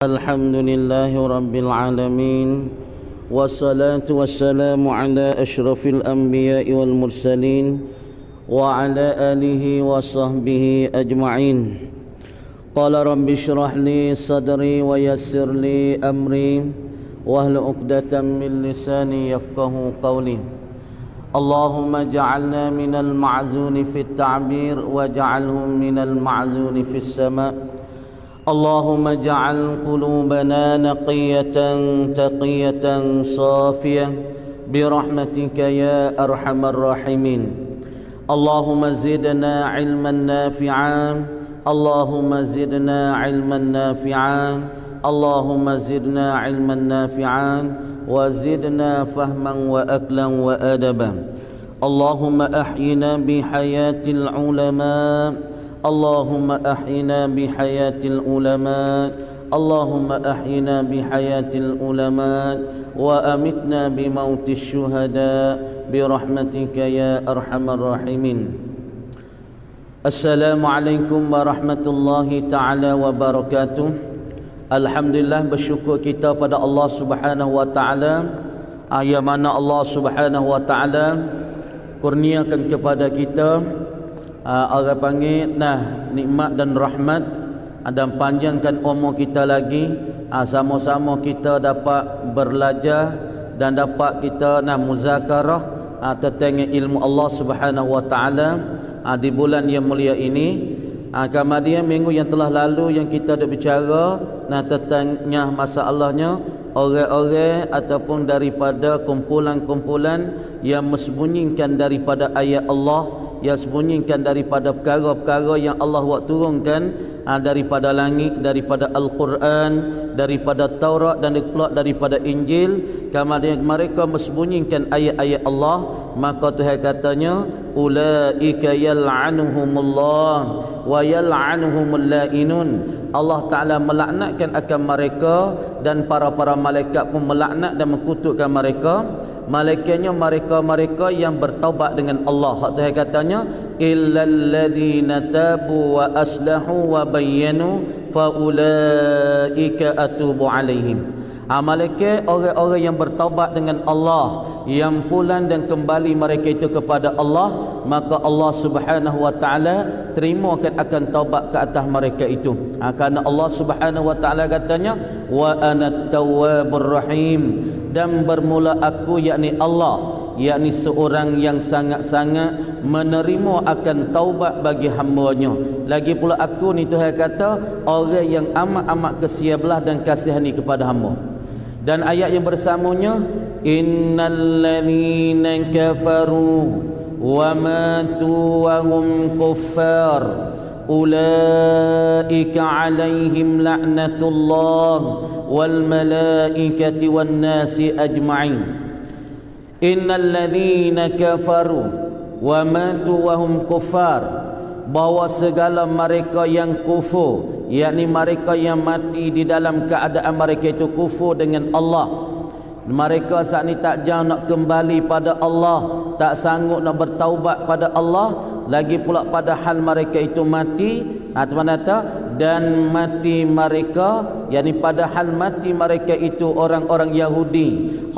الحمد لله رب العالمين والصلاة والسلام على أشرف الأنبياء والمرسلين وعلى آله وصحبه أجمعين. قال رب اشرح لي صدري ويسر لي أمري واحلل عقدة من لساني يفقه قولي. اللهم اجعلنا من المعزون في التعبير واجعلهم من المعزون في السماء. اللهم اجعل قلوبنا نقية تقية صافية برحمتك يا أرحم الراحمين. اللهم زدنا علما نافعا، اللهم زدنا علما نافعا، اللهم زدنا علما نافعا وزدنا فهما وأكلا وأدبا. اللهم أحينا بحياة العلماء، اللهم أحينا بحياة العلماء، اللهم أحينا بحياة العلماء وأمتنا بموت الشهداء برحمتك يا أرحم الراحمين. Assalamualaikum warahmatullahi ta'ala wabarakatuh. Alhamdulillah, bersyukur kita pada Allah subhanahu wa ta'ala, yang mana Allah subhanahu wa ta'ala kurniakan kepada kita orang panggil nikmat dan rahmat, dan panjangkan umur kita lagi, sama-sama kita dapat belajar dan dapat kita muzakarah tentang ilmu Allah subhanahu wa ta'ala di bulan yang mulia ini. Kemudian minggu yang telah lalu yang kita dah bicara tentangnya masalahnya orang-orang ataupun daripada kumpulan-kumpulan yang mensembunyikan daripada ayat Allah, yang sembunyikan daripada perkara-perkara yang Allah buat turunkan daripada langit, daripada Al-Quran, daripada Taurat dan pula daripada Injil. Kemudian mereka mensembunyikan ayat-ayat Allah, maka Tuhan katanya ulaika yal'anuhumullah wa yal'anuhumul la'inun. Allah Ta'ala melaknatkan akan mereka dan para malaikat pun melaknat dan mengutukkan mereka. Malaikatnya mereka yang bertaubat dengan Allah. Tuhan katanya illal ladzina tabu wa aslahu wa bayyanu fa ulaika atubu alaihim. Malaikat orang-orang yang bertaubat dengan Allah, yang pulang dan kembali mereka itu kepada Allah, maka Allah subhanahu wa ta'ala terimakan akan taubat ke atas mereka itu. Kerana Allah subhanahu wa ta'ala katanya wa anat tawwabur rahim, dan bermula aku yakni Allah, yakni seorang yang sangat-sangat menerima akan taubat bagi hamba-Nya. Lagi pula aku ni Tuhan kata orang yang amat-amat kesiabelah dan kasihani kepada hamba. Dan ayat yang bersamanya innal ladzina kafaru wa matu wa hum kuffar ulaika alaihim la'natullah wal malaikati wan nasi ajma'in. Innal ladzina kafaru wa matu wa hum kuffar, bahawa segala mereka yang kufur, yakni mereka yang mati di dalam keadaan mereka itu kufur dengan Allah. Mereka saat ini tak jauh nak kembali pada Allah, tak sanggup nak bertaubat pada Allah. Lagi pula pada hal mereka itu mati, dan mati mereka, yakni pada hal mati mereka itu orang-orang Yahudi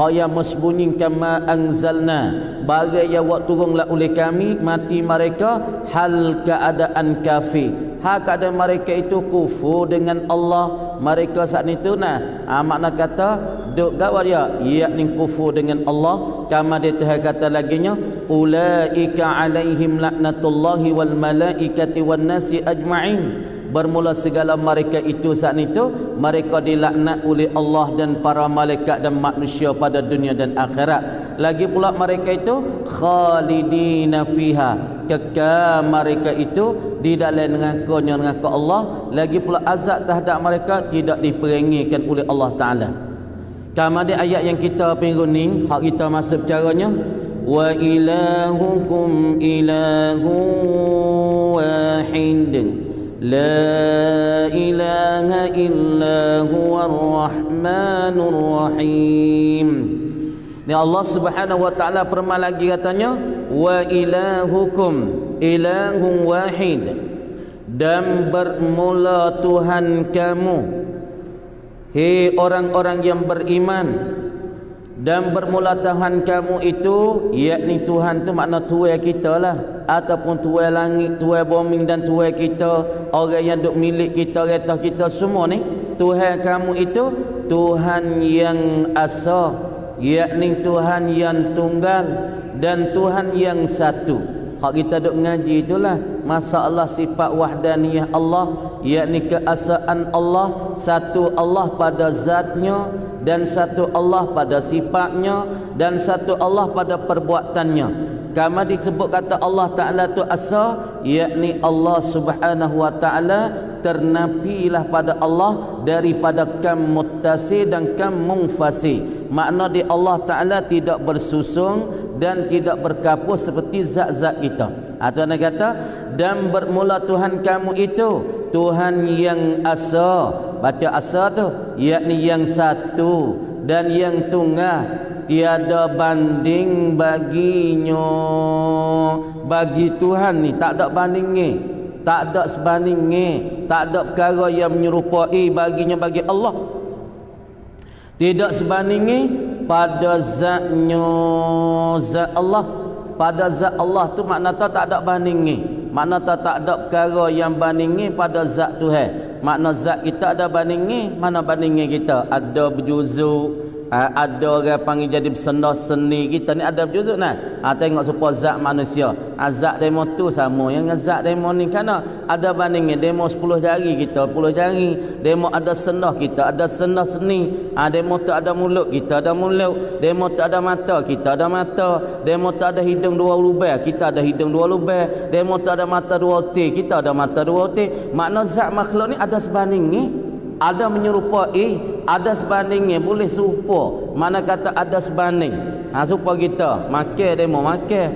yang mensembunyikan ma anzalna, barang yang buat turunlah oleh kami, mati mereka hal keadaan kafir. Keadaan mereka itu kufur dengan Allah. Mereka saat itu makna kata duk gawar yakni kufur dengan Allah. Kama dia Tuhan kata laginya ulaika alaihim laknatullahi wal malaikati wan nasi ajma'in. Bermula segala mereka itu saat itu mereka dilaknat oleh Allah dan para malaikat dan manusia pada dunia dan akhirat. Lagi pula mereka itu khalidina fiha, kekal mereka itu di dalam neraka-Nya, neraka Allah. Lagi pula azab terhadap mereka tidak diperingikan oleh Allah Ta'ala. Kemudian ayat yang kita minggu ni hak kita masuk caranya wa ilahukum ilahu wahid la ilaha illa huwar rahmanur rahim. Ni Allah subhanahu wa ta'ala firman lagi katanya wa ilahukum ilahun wahid, dan bermula Tuhan kamu Hei orang-orang yang beriman, dan bermula Tuhan kamu itu, yakni Tuhan tu makna tuai kita lah, ataupun tuai langit, tuai bumi dan tuai kita, orang yang duk milik kita, kereta kita semua ni. Tuhan kamu itu Tuhan yang asa, yakni Tuhan yang tunggal dan Tuhan yang satu. Hak kita duk ngaji itulah masalah sifat wahdaniyah Allah, yakni keasaan Allah, satu Allah pada zatnya dan satu Allah pada sifatnya dan satu Allah pada perbuatannya. Kama disebut kata Allah Ta'ala tu asa, yakni Allah Subhanahu wa Ta'ala ternafilah pada Allah daripada kam muttasi dan kam munfasi. Makna di Allah Ta'ala tidak bersusung dan tidak berkapus seperti zat-zat kita. Atau nak kata, dan bermula Tuhan kamu itu Tuhan yang asa. Baca asa tu, yakni yang satu dan yang tunggal, tiada banding baginya. Bagi Tuhan ni tak ada bandingnya, tak ada sebandingnya, tak ada perkara yang menyerupai baginya bagi Allah. Tidak sebandingnya pada zatnya, zat Allah. Pada zat Allah tu makna tak ada bandingnya, makna tak ada perkara yang bandingnya pada zat Tuhan. Makna zat kita ada bandingnya, mana bandingnya kita? Ada berjuzuk, ada orang panggil jadi bersendah seni kita ni ada berjuzuk nah. Tengok supaya zat manusia. Zat demo tu sama yang zat demo ni, kerana ada bandingnya. Demo 10 jari kita 10 jari, demo ada sendah kita ada sendah seni. Demo tu ada mulut kita ada mulut, demo tu ada mata kita ada mata, demo tu ada hidung 2 lubang kita ada hidung 2 lubang, demo tu ada mata 2 otak kita ada mata 2 otak. Makna zat makhluk ni ada sebandingnya, ada menyerupai, ada sebandingnya, boleh serupa. Mana kata ada sebanding. Serupa kita makan demo makan,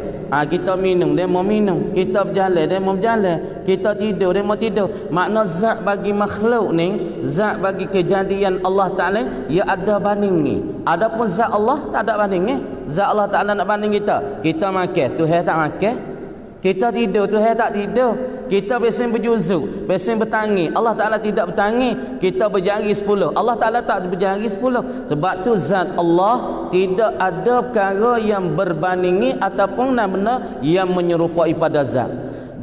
kita minum demo minum, kita berjalan demo berjalan, kita tidur demo tidur. Makna zat bagi makhluk ni, zat bagi kejadian Allah Ta'ala, ia ada bandingnya. Adapun zat Allah tak ada bandingnya. Zat Allah Ta'ala nak banding kita. Kita makan, Tuhan tak makan. Kita tidur, Tuhan tak tidur. Kita biasa berjuzuk, biasa bertangi, Allah Ta'ala tidak bertangi. Kita berjari 10, Allah Ta'ala tak berjari 10. Sebab tu zat Allah tidak ada perkara yang berbandingi ataupun benar yang menyerupai pada zat.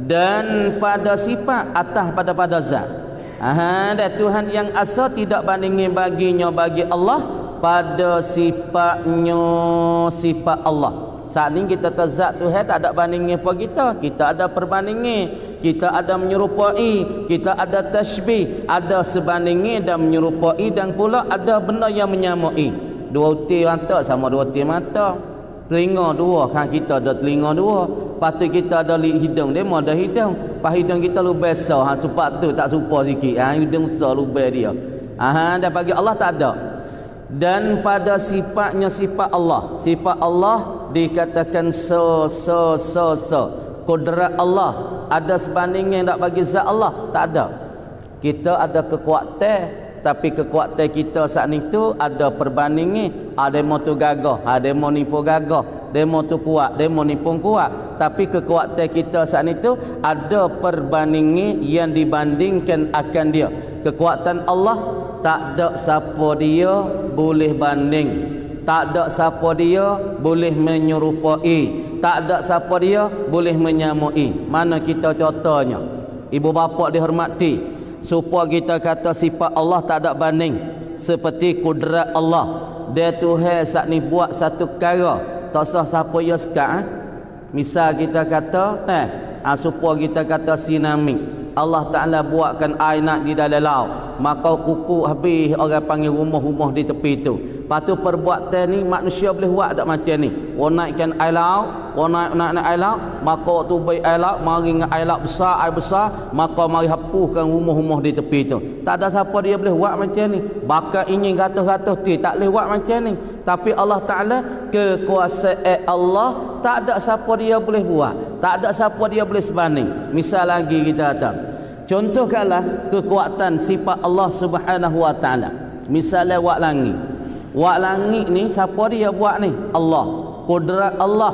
Dan pada sifat atas pada zat. Dan Tuhan yang asa tidak bandingi baginya bagi Allah pada sifatnya, sifat Allah. Saat ni kita tazat Tuhan tak ada bandingnya pada kita. Kita ada perbandingnya, kita ada menyerupai, kita ada tashbih, ada sebandingnya dan menyerupai, dan pula ada benda yang menyamai. 2 utir mata sama 2 utir mata. Telinga 2, kan kita ada telinga 2. Lepas tu kita ada hidung, dia mau ada hidung. Pas hidung kita lu besar, cepat tu tak serupa sikit. Hidung besar lubang dia. Dan bagi Allah tak ada. Dan pada sifatnya sifat Allah, sifat Allah dikatakan so. Kudrat Allah ada sebandingnya tak bagi zat Allah? Tak ada. Kita ada kekuatan, tapi kekuatan kita saat ni tu ada perbandingnya. Demo tu gagah, demo ni pun gagah, demo tu kuat, demo ni pun kuat. Tapi kekuatan kita saat ni tu ada perbandingnya yang dibandingkan akan dia. Kekuatan Allah tak ada siapa dia boleh banding, tak ada siapa dia boleh menyerupai, tak ada siapa dia boleh menyamai. Mana kita contohnya, ibu bapa dihormati, supaya kita kata sifat Allah tak ada banding. Seperti kudrat Allah, dia Tuhan saat ni buat satu perkara, tak sah siapa dia sekat. Misal kita kata supaya kita kata tsunami, Allah Ta'ala buatkan air nak di dalam laut, maka kuku habis orang panggil rumah-rumah di tepi tu. Lepas tu perbuatan ni manusia boleh buat tak macam ni. Orang naikkan air laut, orang naik air laut, maka waktu baik air laut, mari dengan air laut besar, air besar, maka mari hapuskan rumah-rumah di tepi tu. Tak ada siapa dia boleh buat macam ni. Bakal ingin ratus-ratus ti tak boleh buat macam ni. Tapi Allah Ta'ala, kekuasaan Allah tak ada siapa dia boleh buat, tak ada siapa dia boleh sebanding. Misal lagi kita kata, contohkanlah kekuatan sifat Allah Subhanahu wa Ta'ala. Misalnya wak langit. Wak langit ni siapa dia buat ni? Allah. Kudrat Allah.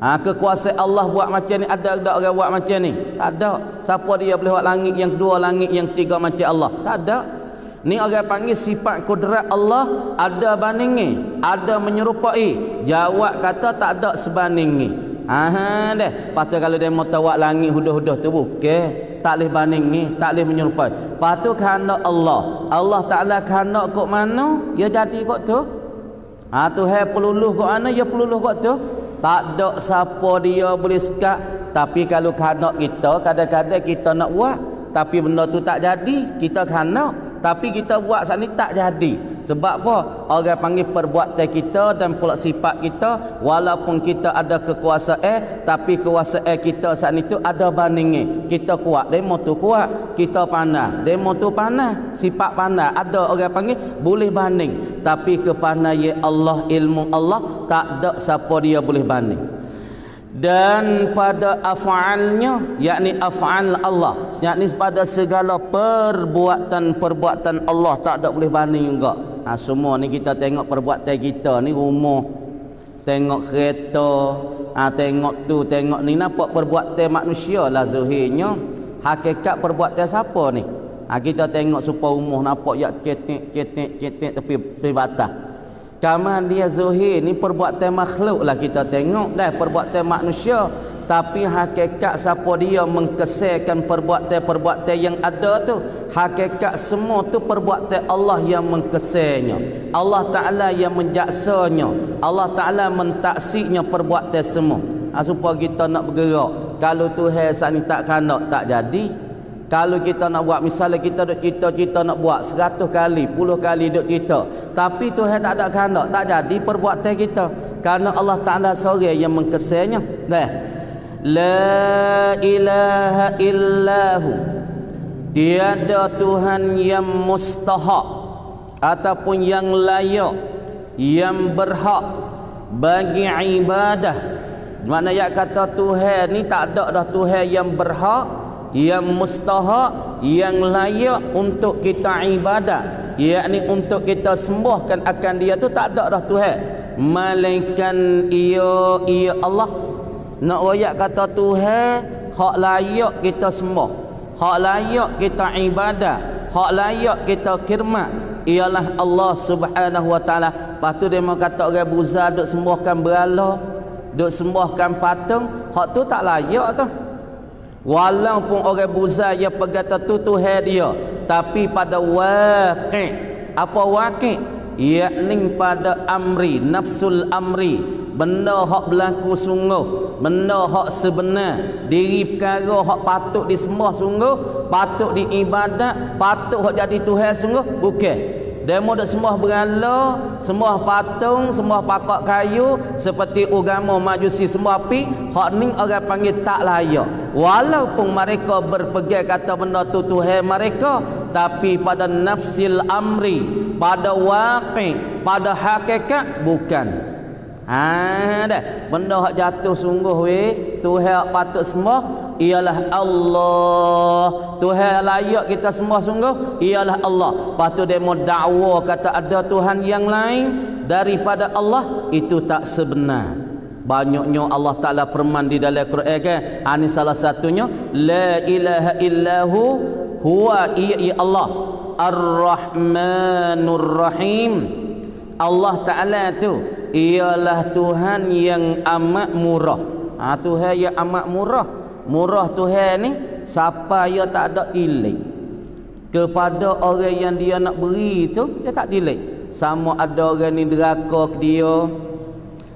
Kekuasaan Allah buat macam ni. Ada orang buat macam ni? Tak ada. Siapa dia boleh buat langit yang kedua, langit yang ketiga macam Allah? Tak ada. Ni orang panggil sifat kudrat Allah ada bandingnya, ada menyerupai. Jawab kata tak ada sebandingnya. Deh. Lepas tu kalau dia mau tawak langit hudah-hudah tu bukan. Tak boleh bandingnya, tak boleh menyerupai. Lepas tu kehendak Allah. Allah Ta'ala kehendak kok mana, ya jadi kok tu. Tuhan peluluh kok mana, ya peluluh kok tu. Tak ada siapa dia boleh sekat. Tapi kalau kehendak kita, kadang-kadang kita nak buat, tapi benda tu tak jadi, kita kehendak, tapi kita buat saat ni tak jadi. Sebab apa? Orang panggil perbuatan kita dan pula sifat kita, walaupun kita ada kekuasaan, tapi kekuasaan kita saat ni tu ada bandingnya. Kita kuat, demo tu kuat. Kita panas, demo tu panas. Sifat panas, ada orang panggil boleh banding. Tapi kepandaian Allah, ilmu Allah, tak ada siapa dia boleh banding. Dan pada af'alnya, yakni af'al Allah, yakni pada segala perbuatan-perbuatan Allah, tak ada boleh banding juga. Semua ni kita tengok perbuatan kita ni, rumah, tengok kereta, tengok tu, tengok ni, nampak perbuatan manusia lah zahirnya. Hakikat perbuatan siapa ni? Kita tengok supaya rumah nampak ya cetek tepi batas. Kamal dia zuhir ni perbuatan makhluk lah kita tengok dah, perbuatan manusia. Tapi hakikat siapa dia mengkesakan perbuatan-perbuatan yang ada tu, hakikat semua tu perbuatan Allah yang mengkesanya, Allah Ta'ala yang menjaksanya, Allah Ta'ala mentaksinya perbuatan semua. Supaya kita nak bergerak. Kalau Tuhan saat ni tak kanak, tak jadi. Kalau kita nak buat, misalnya kita duk kita nak buat 100 kali, 10 kali duk kita, tapi Tuhan tak ada kehendak, tak jadi perbuatan kita. Kerana Allah Ta'ala seorang yang mengkesanya. La ilaha illahu, tiada Tuhan yang mustahak ataupun yang layak, yang berhak bagi ibadah. Mana yang kata Tuhan ni tak ada dah Tuhan yang berhak, yang mustahak, yang layak untuk kita ibadah, yakni untuk kita sembahkan akan dia tu, tak ada dah Tuhan malaikan ia Allah. Nak royak kata Tuhan hak layak kita sembah, hak layak kita ibadah, hak layak kita khidmat, ialah Allah Subhanahu wa Ta'ala. Lepas tu dia mau kata orang buza duk sembahkan berhala, duk sembahkan patung, hak tu tak layak tu. Walaupun orang buza yang pegang tu Tuhan dia, tapi pada waqi', apa waqi'? Yakni pada amri, nafsul amri, benda hak berlaku sungguh, benda hak sebenar, diri perkara hak patut disembah sungguh, patut diibadat, patut hak jadi Tuhan sungguh, bukan. Demo dak sembah berhala, sembah patung, sembah pakak kayu, seperti agama Majusi sembah api, hak ni orang panggil tak layak. Walaupun mereka berpegang kata benda tu Tuhan mereka, tapi pada nafsil amri, pada waqi', pada hakikat bukan. Dah benda hak jatuh sungguh Tuhan patut sembah ialah Allah. Tuhan layak kita sembah sungguh ialah Allah. Lepas tu dia mau dakwa kata ada Tuhan yang lain daripada Allah, itu tak sebenar. Banyaknya Allah Ta'ala firman di dalam Quran kan, ini salah satunya, la ilaha illahu huwa Allah ar-Rahmanur Rahim. Allah Ta'ala tu ialah Tuhan yang amat murah. Tuhan yang amat murah. Murah Tuhan ni siapa yang tak ada tilik kepada orang yang dia nak beri tu, dia tak tilik. Sama ada orang ni deraka ke dia,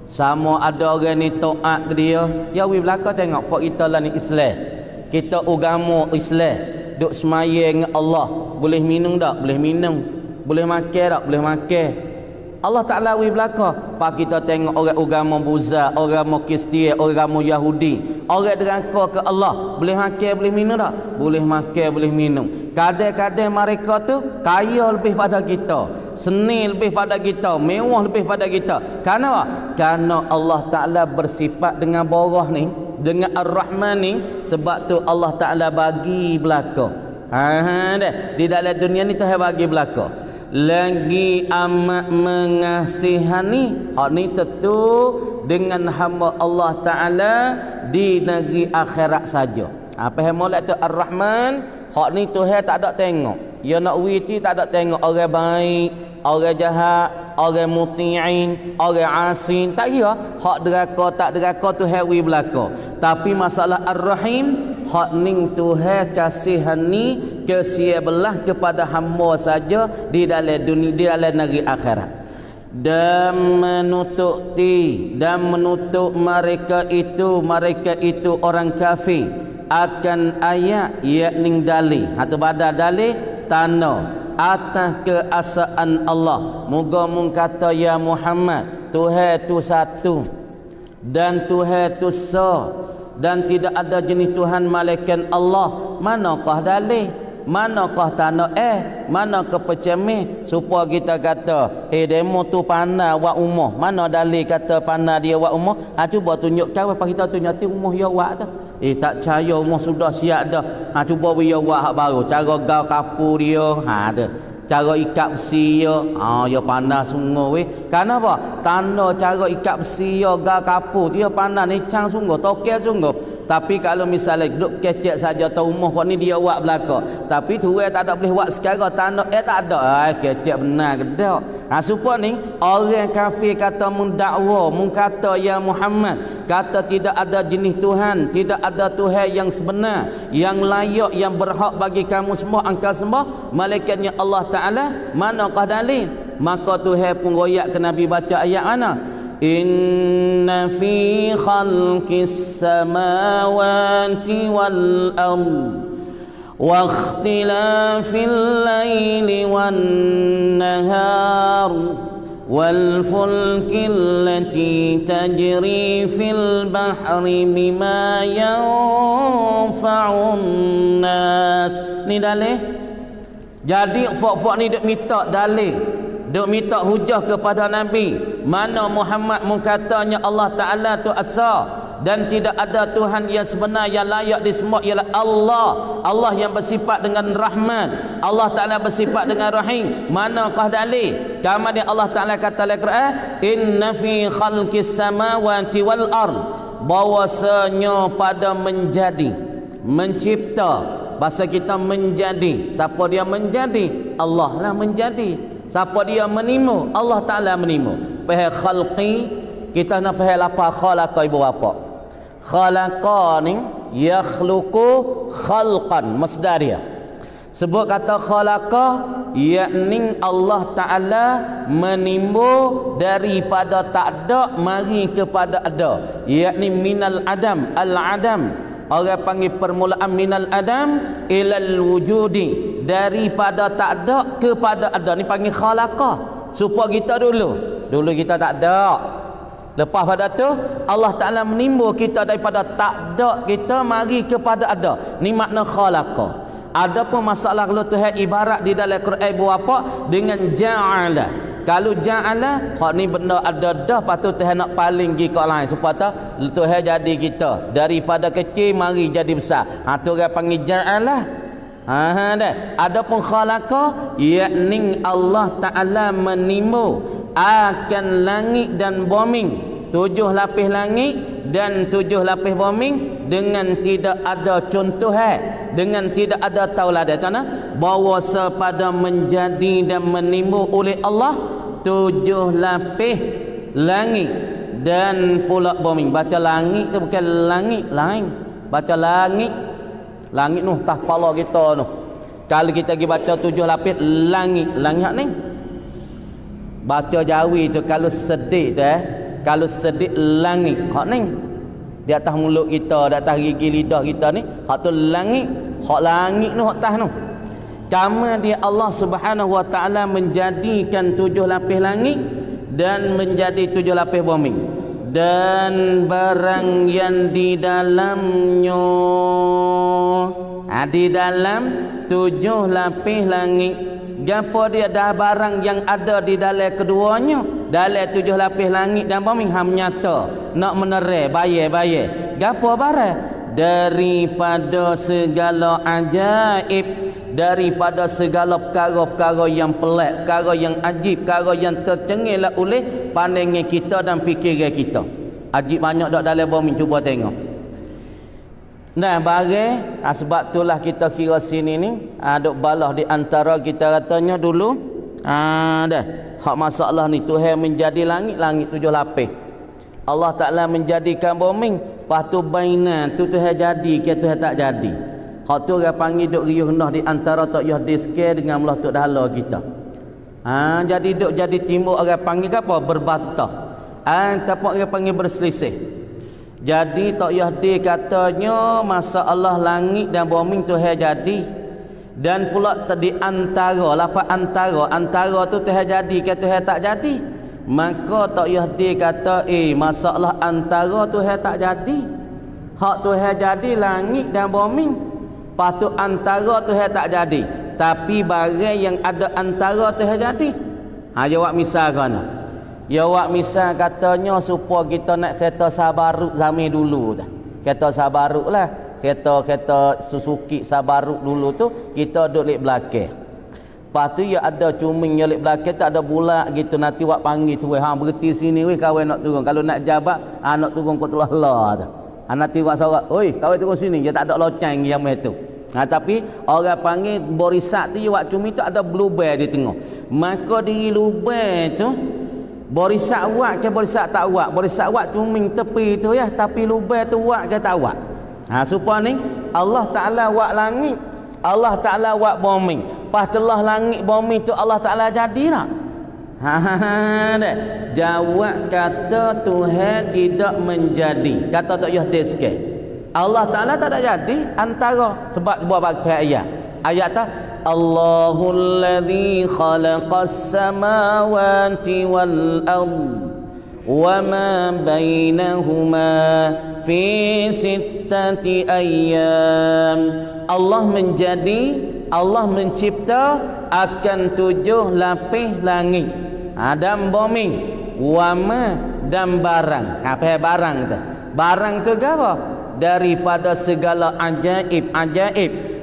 sama ada orang ni taat ke dia. Ya we belaka tengok pak kita lah ni Islam. Kita agama Islam, duk semayang dengan Allah. Boleh minum tak? Boleh minum. Boleh makan tak? Boleh makan. Allah Ta'ala wi belaka. Pak kita tengok orang agama Buddha, orang Kristian, orang Yahudi, orang deraka ke Allah, boleh makan boleh minum tak? Boleh makan boleh minum. Kadang-kadang mereka tu kaya lebih pada kita, seni lebih pada kita, mewah lebih pada kita. Kenapa? Kerana Allah Ta'ala bersifat dengan borah ni, dengan Ar-Rahman ni. Sebab tu Allah Ta'ala bagi belaka. Di dalam dunia ni Tuhan bagi belaka. Lagi amat mengasihani, hak ni tentu dengan hamba Allah Ta'ala di negeri akhirat saja. Apa yang molek tu Ar-Rahman, hak ni Tuhan tak ada tengok. Ya nak witi tak ada tengok orang baik, orang jahat, orang muti'in, orang asin, tak kira hak deraka tak deraka tu hewi belaka. Tapi masalah Ar-Rahim, hak ning Tuhan kasihani kesia belah kepada hamba saja di dalam dunia, di dalam negeri akhirat. Dan menutup mereka itu orang kafir akan ayat yakni dalil atau pada dalil tanah atas keesaan Allah. Moga mung kata ya Muhammad, Tuhan tu satu dan Tuhan tu esa dan tidak ada jenis Tuhan malaikat Allah. Manakah dalil? Manakah tanah manakah pecemih supaya kita kata demo tu panah wa umah? Mana dalil kata panah dia wa umah? Cuba tunjukkan apa kita tunjuk ti umah ya wa tu. Tak percaya umah sudah siap dah. Cuba we ya wa hak baru. Cara gau kapu dia tu. Cara ikat besi dia ya panah sungguh weh. Kenapa? Tanda cara ikat besi dia gau kapu dia panah ni cang sungguh, tokek sungguh. Tapi kalau misalnya duduk kecek saja tahu rumah kau ni dia buat belaka. Tapi tu tak ada boleh buat sekarang tanah tak ada. Kecek benar ke tak? Supaya ni orang kafir kata mendakwa, kata ya Muhammad, kata tidak ada jenis Tuhan, tidak ada Tuhan yang sebenar, yang layak, yang berhak bagi kamu semua angka sembah malaikatnya Allah Ta'ala. Manakah dalil? Maka Tuhan pun royak ke Nabi baca ayat mana? Inna fi khalqis samawati wal ard wa ikhtilafil laili wan nahar wal fulki allati tajri fil bahri bima yanfa'un nas. Ni dalil. Jadi fok-fok ni duk minta dalil, duk minta hujah kepada Nabi. Mana Muhammad mengkatanya Allah Ta'ala tu asa dan tidak ada Tuhan yang sebenar yang layak disembah ialah Allah. Allah yang bersifat dengan Rahman, Allah Ta'ala bersifat dengan Rahim. Manakah dalil? Kemudian Allah Ta'ala kata dalam Quran, inna fi khalqis samawati wal ard, bahwasanya pada menjadi, mencipta, bahasa kita menjadi. Siapa dia menjadi? Allah lah menjadi. Siapa dia menimu? Allah Ta'ala menimu. Fahal khalqi, kita nak fahal apa khalaqa ibu bapa. Khalaqa ni yakhluqu khalqan, masdar dia. Sebut kata khalaqa yakni Allah Ta'ala menimu daripada tak ada mari kepada ada, yakni minal adam, al-adam. Orang panggil permulaan minal adam ilal wujudi, daripada tak ada kepada ada. Ni panggil khalaqah. Supaya kita dulu kita tak ada. Lepas pada tu Allah Ta'ala menimbul kita daripada tak ada kita mari kepada ada. Ni makna khalaqah. Ada pun masalah kalau Tuhan ibarat di dalam Quran berapa dengan ja'ala. Kalau ja'ala, hak ni benda ada dah, patut Tuhan nak paling pergi ke lain supaya Tuhan jadi kita daripada kecil mari jadi besar. Tu orang panggil ja'ala. Adapun khalaqa yakni Allah Ta'ala menimu akan langit dan bumi, 7 lapis langit dan 7 lapis bumi dengan tidak ada contoh, dengan tidak ada tauladan, kerana bahawa sepada menjadi dan menimu oleh Allah 7 lapis langit dan pula bumi. Baca langit tu bukan langit lain, baca langit. Langit tu tak kepala kita tu. Kalau kita pergi baca 7 lapis langit, langit ni baca Jawi tu kalau sedih tu kalau sedih langit hak ni di atas mulut kita, di atas gigi lidah kita ni, hak tu langit. Hak langit tu hak atas tu. Kama dia Allah Subhanahu Wa Ta'ala menjadikan 7 lapis langit dan menjadi 7 lapis bumi dan barang yang di dalamnya. Di dalam 7 lapis langit, gapo dia dah barang yang ada di dalam keduanya, dalam 7 lapis langit dan bumi ham nyata nak menerai bayar gapo barang daripada segala ajaib, daripada segala perkara-perkara yang pelik, perkara yang ajib, perkara yang tercengil oleh pandangan kita dan fikiran kita. Ajib banyak dak dalam bumi, cuba tengok. Nah, barang sebab itulah kita kira sini ni duk balah di antara kita katanya dulu dah hak masalah ni Tuhan menjadi langit 7 lapis. Allah Taala menjadikan bumi, lepas tu bainan tu Tuhan jadi ke Tuhan tak jadi. Hak tu orang panggil duk riuh nah di antara Tok Yahdi sikit dengan Allah Tok Dahlah kita. Jadi duk jadi timbul orang panggil apa? Berbantah. Tapi orang panggil berselisih. Jadi Tok Yahdi katanya masalah langit dan bumi Tuhan jadi. Dan pula di antara, lafaz antara tu Tuhan jadi ke Tuhan tak jadi. Maka Tok Yahdi kata, masalah antara Tuhan tak jadi. Hak Tuhan jadi langit dan bumi. Patut antara Tuhan tak jadi. Tapi barang yang ada antara Tuhan jadi. Jawab misal kan. Jawab misal katanya supaya kita nak kereta Sabaruk zaman dulu dah. Kereta Sabaruk lah. Kereta Suzuki Sabaruk dulu tu kita duduk lek belakang. Lepas tu ya ada cuming yang lek belakang tak ada bulat gitu, nanti wak panggil tu berhenti sini weh kawan nak turun. Kalau nak jabat nak turun kau telah lah tu. Nanti wak sorak, "Oi, kawan turun sini." Dia tak ada loceng yang itu. Tapi orang panggil borisak tu wak cumi tu ada bluebird di tengah. Maka diri lubang tu borisak wak ke borisak tak wak? Borisak wak cuming tepi tu ya, tapi lubang tu wak ke tak wak? Supaya ni Allah Ta'ala wak langit, Allah Ta'ala wak bumi. Pas telah langit bumi tu Allah Ta'ala jadi tak? Jawab kata Tuhan tidak menjadi. Kata Tok Yahdi sikit, Allah Ta'ala tak ada jadi antara. Sebab buat bagi ayat. Ayat tak? Allahul ladzi khalaqas samawati wal ard wa ma bainahuma fi sittati ayyam. Allah menjadi, Allah mencipta akan 7 lapis langit dan bumi, wama dan barang. Apa barang tu? Barang tu apa? Daripada segala ajaib,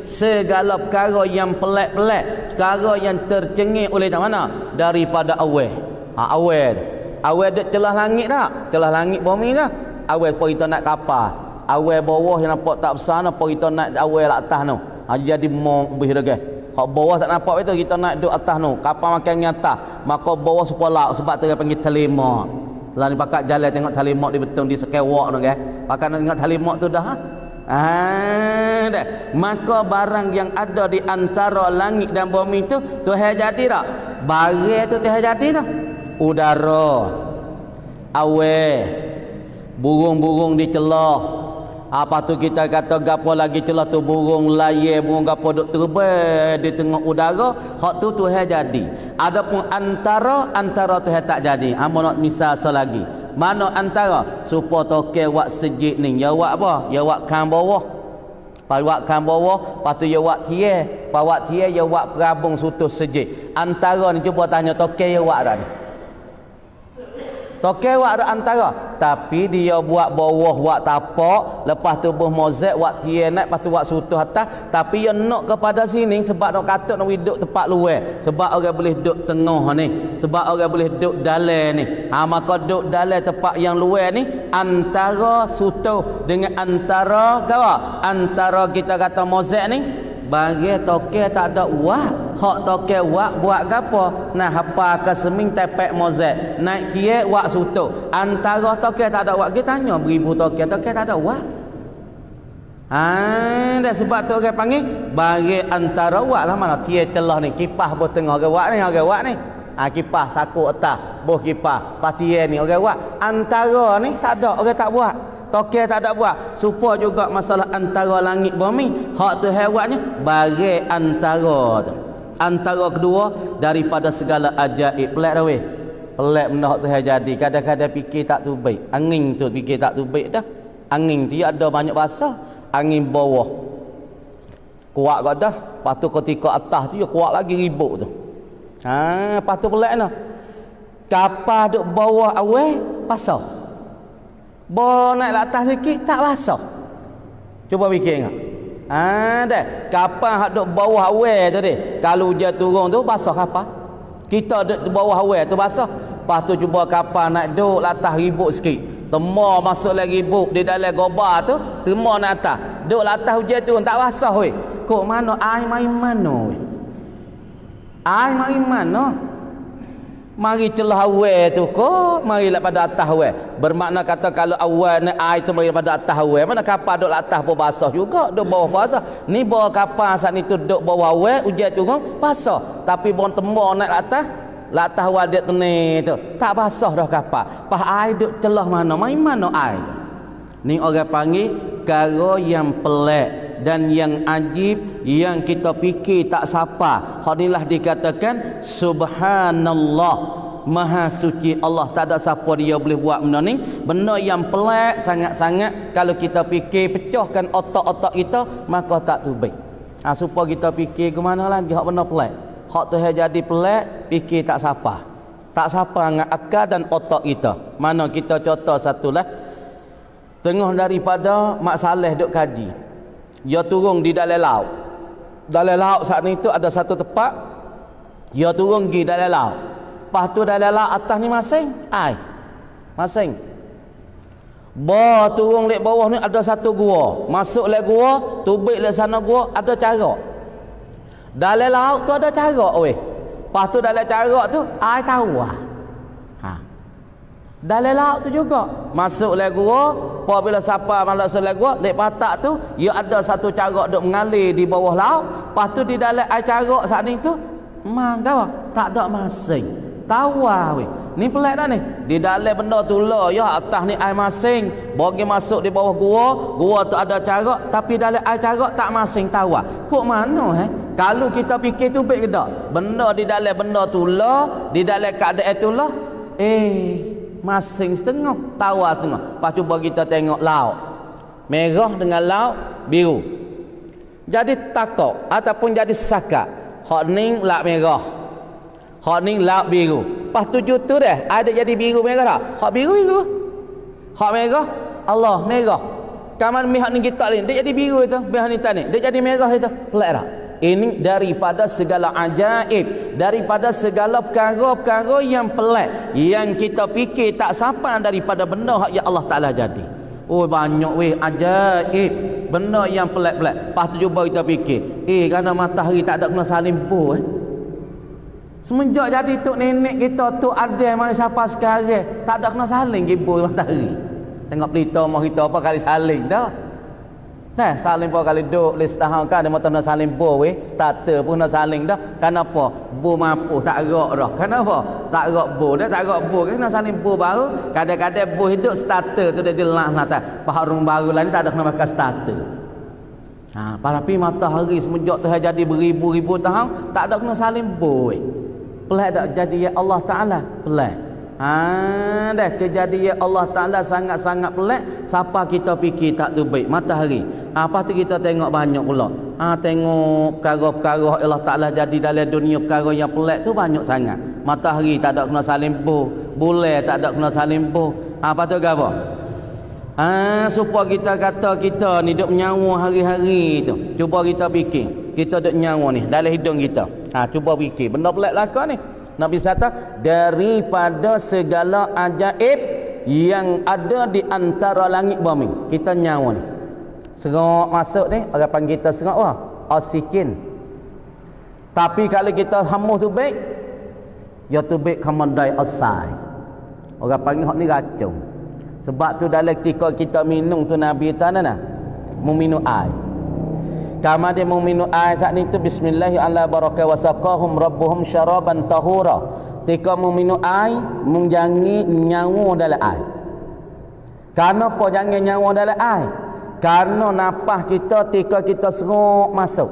segala perkara yang pelik-pelik, perkara yang tercengih oleh mana? Daripada awal. Awal duk celah langit tak? Celah langit bumi tak? Awal pun kita nak kapal. Awal bawah yang nampak tak besar apa kita nak awal atas tu. Jadi mong lebih dekat. Hak bawah tak nampak itu kita nak duduk atas tu. Kapal makan yang atas. Maka bawah supaya sebab tu dia panggil telima. Lah ni pakat jalan tengok talimak di betung di sekewak tu kan. Pakat nak tengok talimak tu dah. Dah. Maka barang yang ada di antara langit dan bumi tu Tuhan jadi tak? Barang tu Tuhan jadi tak? Udara, air, burung-burung di celah. Apa tu kita kata gapo lagi celah tu burung layar, burung gapo duk terbang di tengah udara. Hak tu Tuhan jadi. Adapun antara Tuhan tak jadi. Nak misal selagi. Mana antara? Supaya toke wak sejik ni. Ya wak apa? Ya wak kan bawah. Pai wak kan bawah, lepas tu ya wak tie. Pai wak tie ya wak perabung sutus sejik. Antara ni cuba tanya toke ya wak dah ni. Toke wak ada antara, tapi dia buat bawah wak tapak, lepas tu buh mozaik wak tie naik, lepas tu wak sutuh atas, tapi dia nak kepada sini sebab nak kata nak duduk tempat luar, sebab orang boleh duduk tengah ni, sebab orang boleh duduk dalam ni. Maka duduk dalam tempat yang luar ni antara sutuh dengan antara apa? Antara kita kata mozaik ni bagi toke tak ada wak. Hak toke wak buat gapo? Nah hapa ke seming tepek mozaik. Naik kia wak sutuh. Antara toke tak ada wak. Kita tanya beribu toke tak ada wak. Dah sebab tu orang panggil bagi antara wak lah mana kia celah ni. Kipas buh tengah orang wak ni. Kipas saku atas. Buh kipas. Patie ni orang wak. Antara ni tak ada. Orang tak buat. Toke tak ada buat. Supaya juga masalah antara langit bumi. Hak tu hewannya bagi antara tu. Antara kedua daripada segala ajaib. Pelik dah weh. Pelik benda hak tu jadi. Kadang-kadang fikir tak tu baik. Angin tu fikir tak tu baik dah. Angin tu ada banyak bahasa. Angin bawah kuat kau dah. Lepas tu ketika atas tu kuat lagi ribut tu. Lepas tu pelik dah. Kapal duk bawah awal pasal. Bawa naik atas sikit tak basah. Cuba fikir ingat. Dah. Kapal hak duk bawah awal tu deh. Kalau hujan turun tu basah kapal. Kita duk bawah awal tu basah. Lepas tu cuba kapal naik duk atas ribut sikit. Temah masuk lagi ribut di dalam gobar tu, temah naik atas. duk atas hujan turun tak basah weh. Kok mana air main mana weh? Air main mana? Mari celah awal tu kok, mari lah pada atas awal. Bermakna kata kalau awal ni air tu mari pada atas awal, mana kapal duk atas pun basah juga, duk bawah basah. Ni bawah kapal saat ni tu duk bawah awal, hujan turun basah. Tapi bon tembok naik atas awal dia tenir tu, tak basah dah kapal. Pas air duk celah mana, main mana air tu. Ni orang panggil perkara yang pelik dan yang ajib, yang kita fikir tak sapa. Hadilah dikatakan subhanallah, maha suci Allah, tak ada siapa dia boleh buat benda ni. Benda yang pelik sangat-sangat, kalau kita fikir pecahkan otak-otak kita, maka tak tu baik. Supaya kita fikir ke mana lagi hak benda pelik. Hak tu jadi pelik, fikir tak sapa. Tak sapa dengan akal dan otak kita. Mana kita contoh satulah, tengah daripada Mak Saleh duk kaji, dia turun di dalam laut. Dalam laut saat ni tu ada satu tempat, dia turun pergi dalam laut. Lepas tu dalam laut atas ni masing air, masing turun lek bawah ni ada satu gua. Masuk lek gua, tubik lek sana gua, ada cara. Dalam laut tu ada cara weh. Lepas tu dalam cara tu air tawar. Dalam laut tu juga masuk lek gua, apabila siapa masuk lek gua, lek patak tu dia ada satu cara duk mengalir di bawah laut. Lepas tu di dalam air cara saat ni tu mangga tak ada masing. Tawar weh. Ni pelik dah ni. Di dalam benda tu lah ya, atas ni air masing, bagi masuk di bawah gua tu ada cara, tapi dalam air cara tak masing, tawar. Kok mana Kalau kita fikir tu baik ke tak? Benda di dalam benda tu lah, di dalam keadaan tu lah, masing setengah, tawar setengah. Lepas cuba kita tengok laut merah dengan laut biru, jadi takok ataupun jadi sakat. Hak ni laut merah, hak ni laut biru. Lepas tujuh tu dah ada jadi biru merah tak? Hak biru, hak merah Allah merah. Kaman mihak ni kita ni dia jadi biru itu, mihak ni tadi dia jadi merah itu. Pelik tak? Ini daripada segala ajaib, daripada segala perkara-perkara yang pelik, yang kita fikir tak sampai daripada benda yang Allah Ta'ala jadi. Oh banyak weh ajaib, benda yang pelik-pelik. Lepas tu cuba kita fikir, kerana matahari tak ada kena saling buh. Semenjak jadi tok nenek kita, tok ada mari siapa sekarang, tak ada kena saling gibuh matahari. Tengok berita mau kita apa kali saling dah. Saling pun kali duk list tahun kan, dia nak saling bo weh, starter pun nak saling dah. Kenapa? Bo mampu tak gerak dah. Kenapa? Tak gerak bo dah, tak gerak bo kan nak saling bo baru. Kadang-kadang bo hidup starter tu dia dilah nata. Paharung baru lah ni tak ada kena pakai starter. Tapi matahari semenjak tu jadi beribu-ribu tahun tak ada kena saling bo weh. Pelik tak jadi ya Allah Taala? Pelik. Dah kejadian Allah Ta'ala sangat-sangat pelik. Siapa kita fikir tak tu baik matahari. Apa tu kita tengok banyak pula. Tengok perkara-perkara Allah Ta'ala jadi dalam dunia, perkara yang pelik tu banyak sangat. Matahari tak ada kena saling buh, bulan tak ada kena saling buh. Apa tu apa? Supaya kita kata kita ni duk menyawa hari-hari tu. Cuba kita fikir, kita duk nyawa ni dalam hidung kita. Cuba fikir benda pelik lakon ni. Nabi kata daripada segala ajaib yang ada di antara langit bumi, kita nyawa ni. Serok masuk ni, orang panggil kita serok apa? Oksigen. Tapi kalau kita hamuh tu baik, ya tu baik carbon dioxide. Orang panggil hak ni racun. Sebab tu dalam ketika kita minum tu Nabi kata meminum air. Kama dia mau minum air saat ni tu bismillahirrahmanirrahim barakah wasaqahum rabbuhum syaraban tahura. Tika mau minum air menjangi nyawa dalam air. Kenapa jangan nyawa dalam air? Karena napas kita tika kita serok masuk.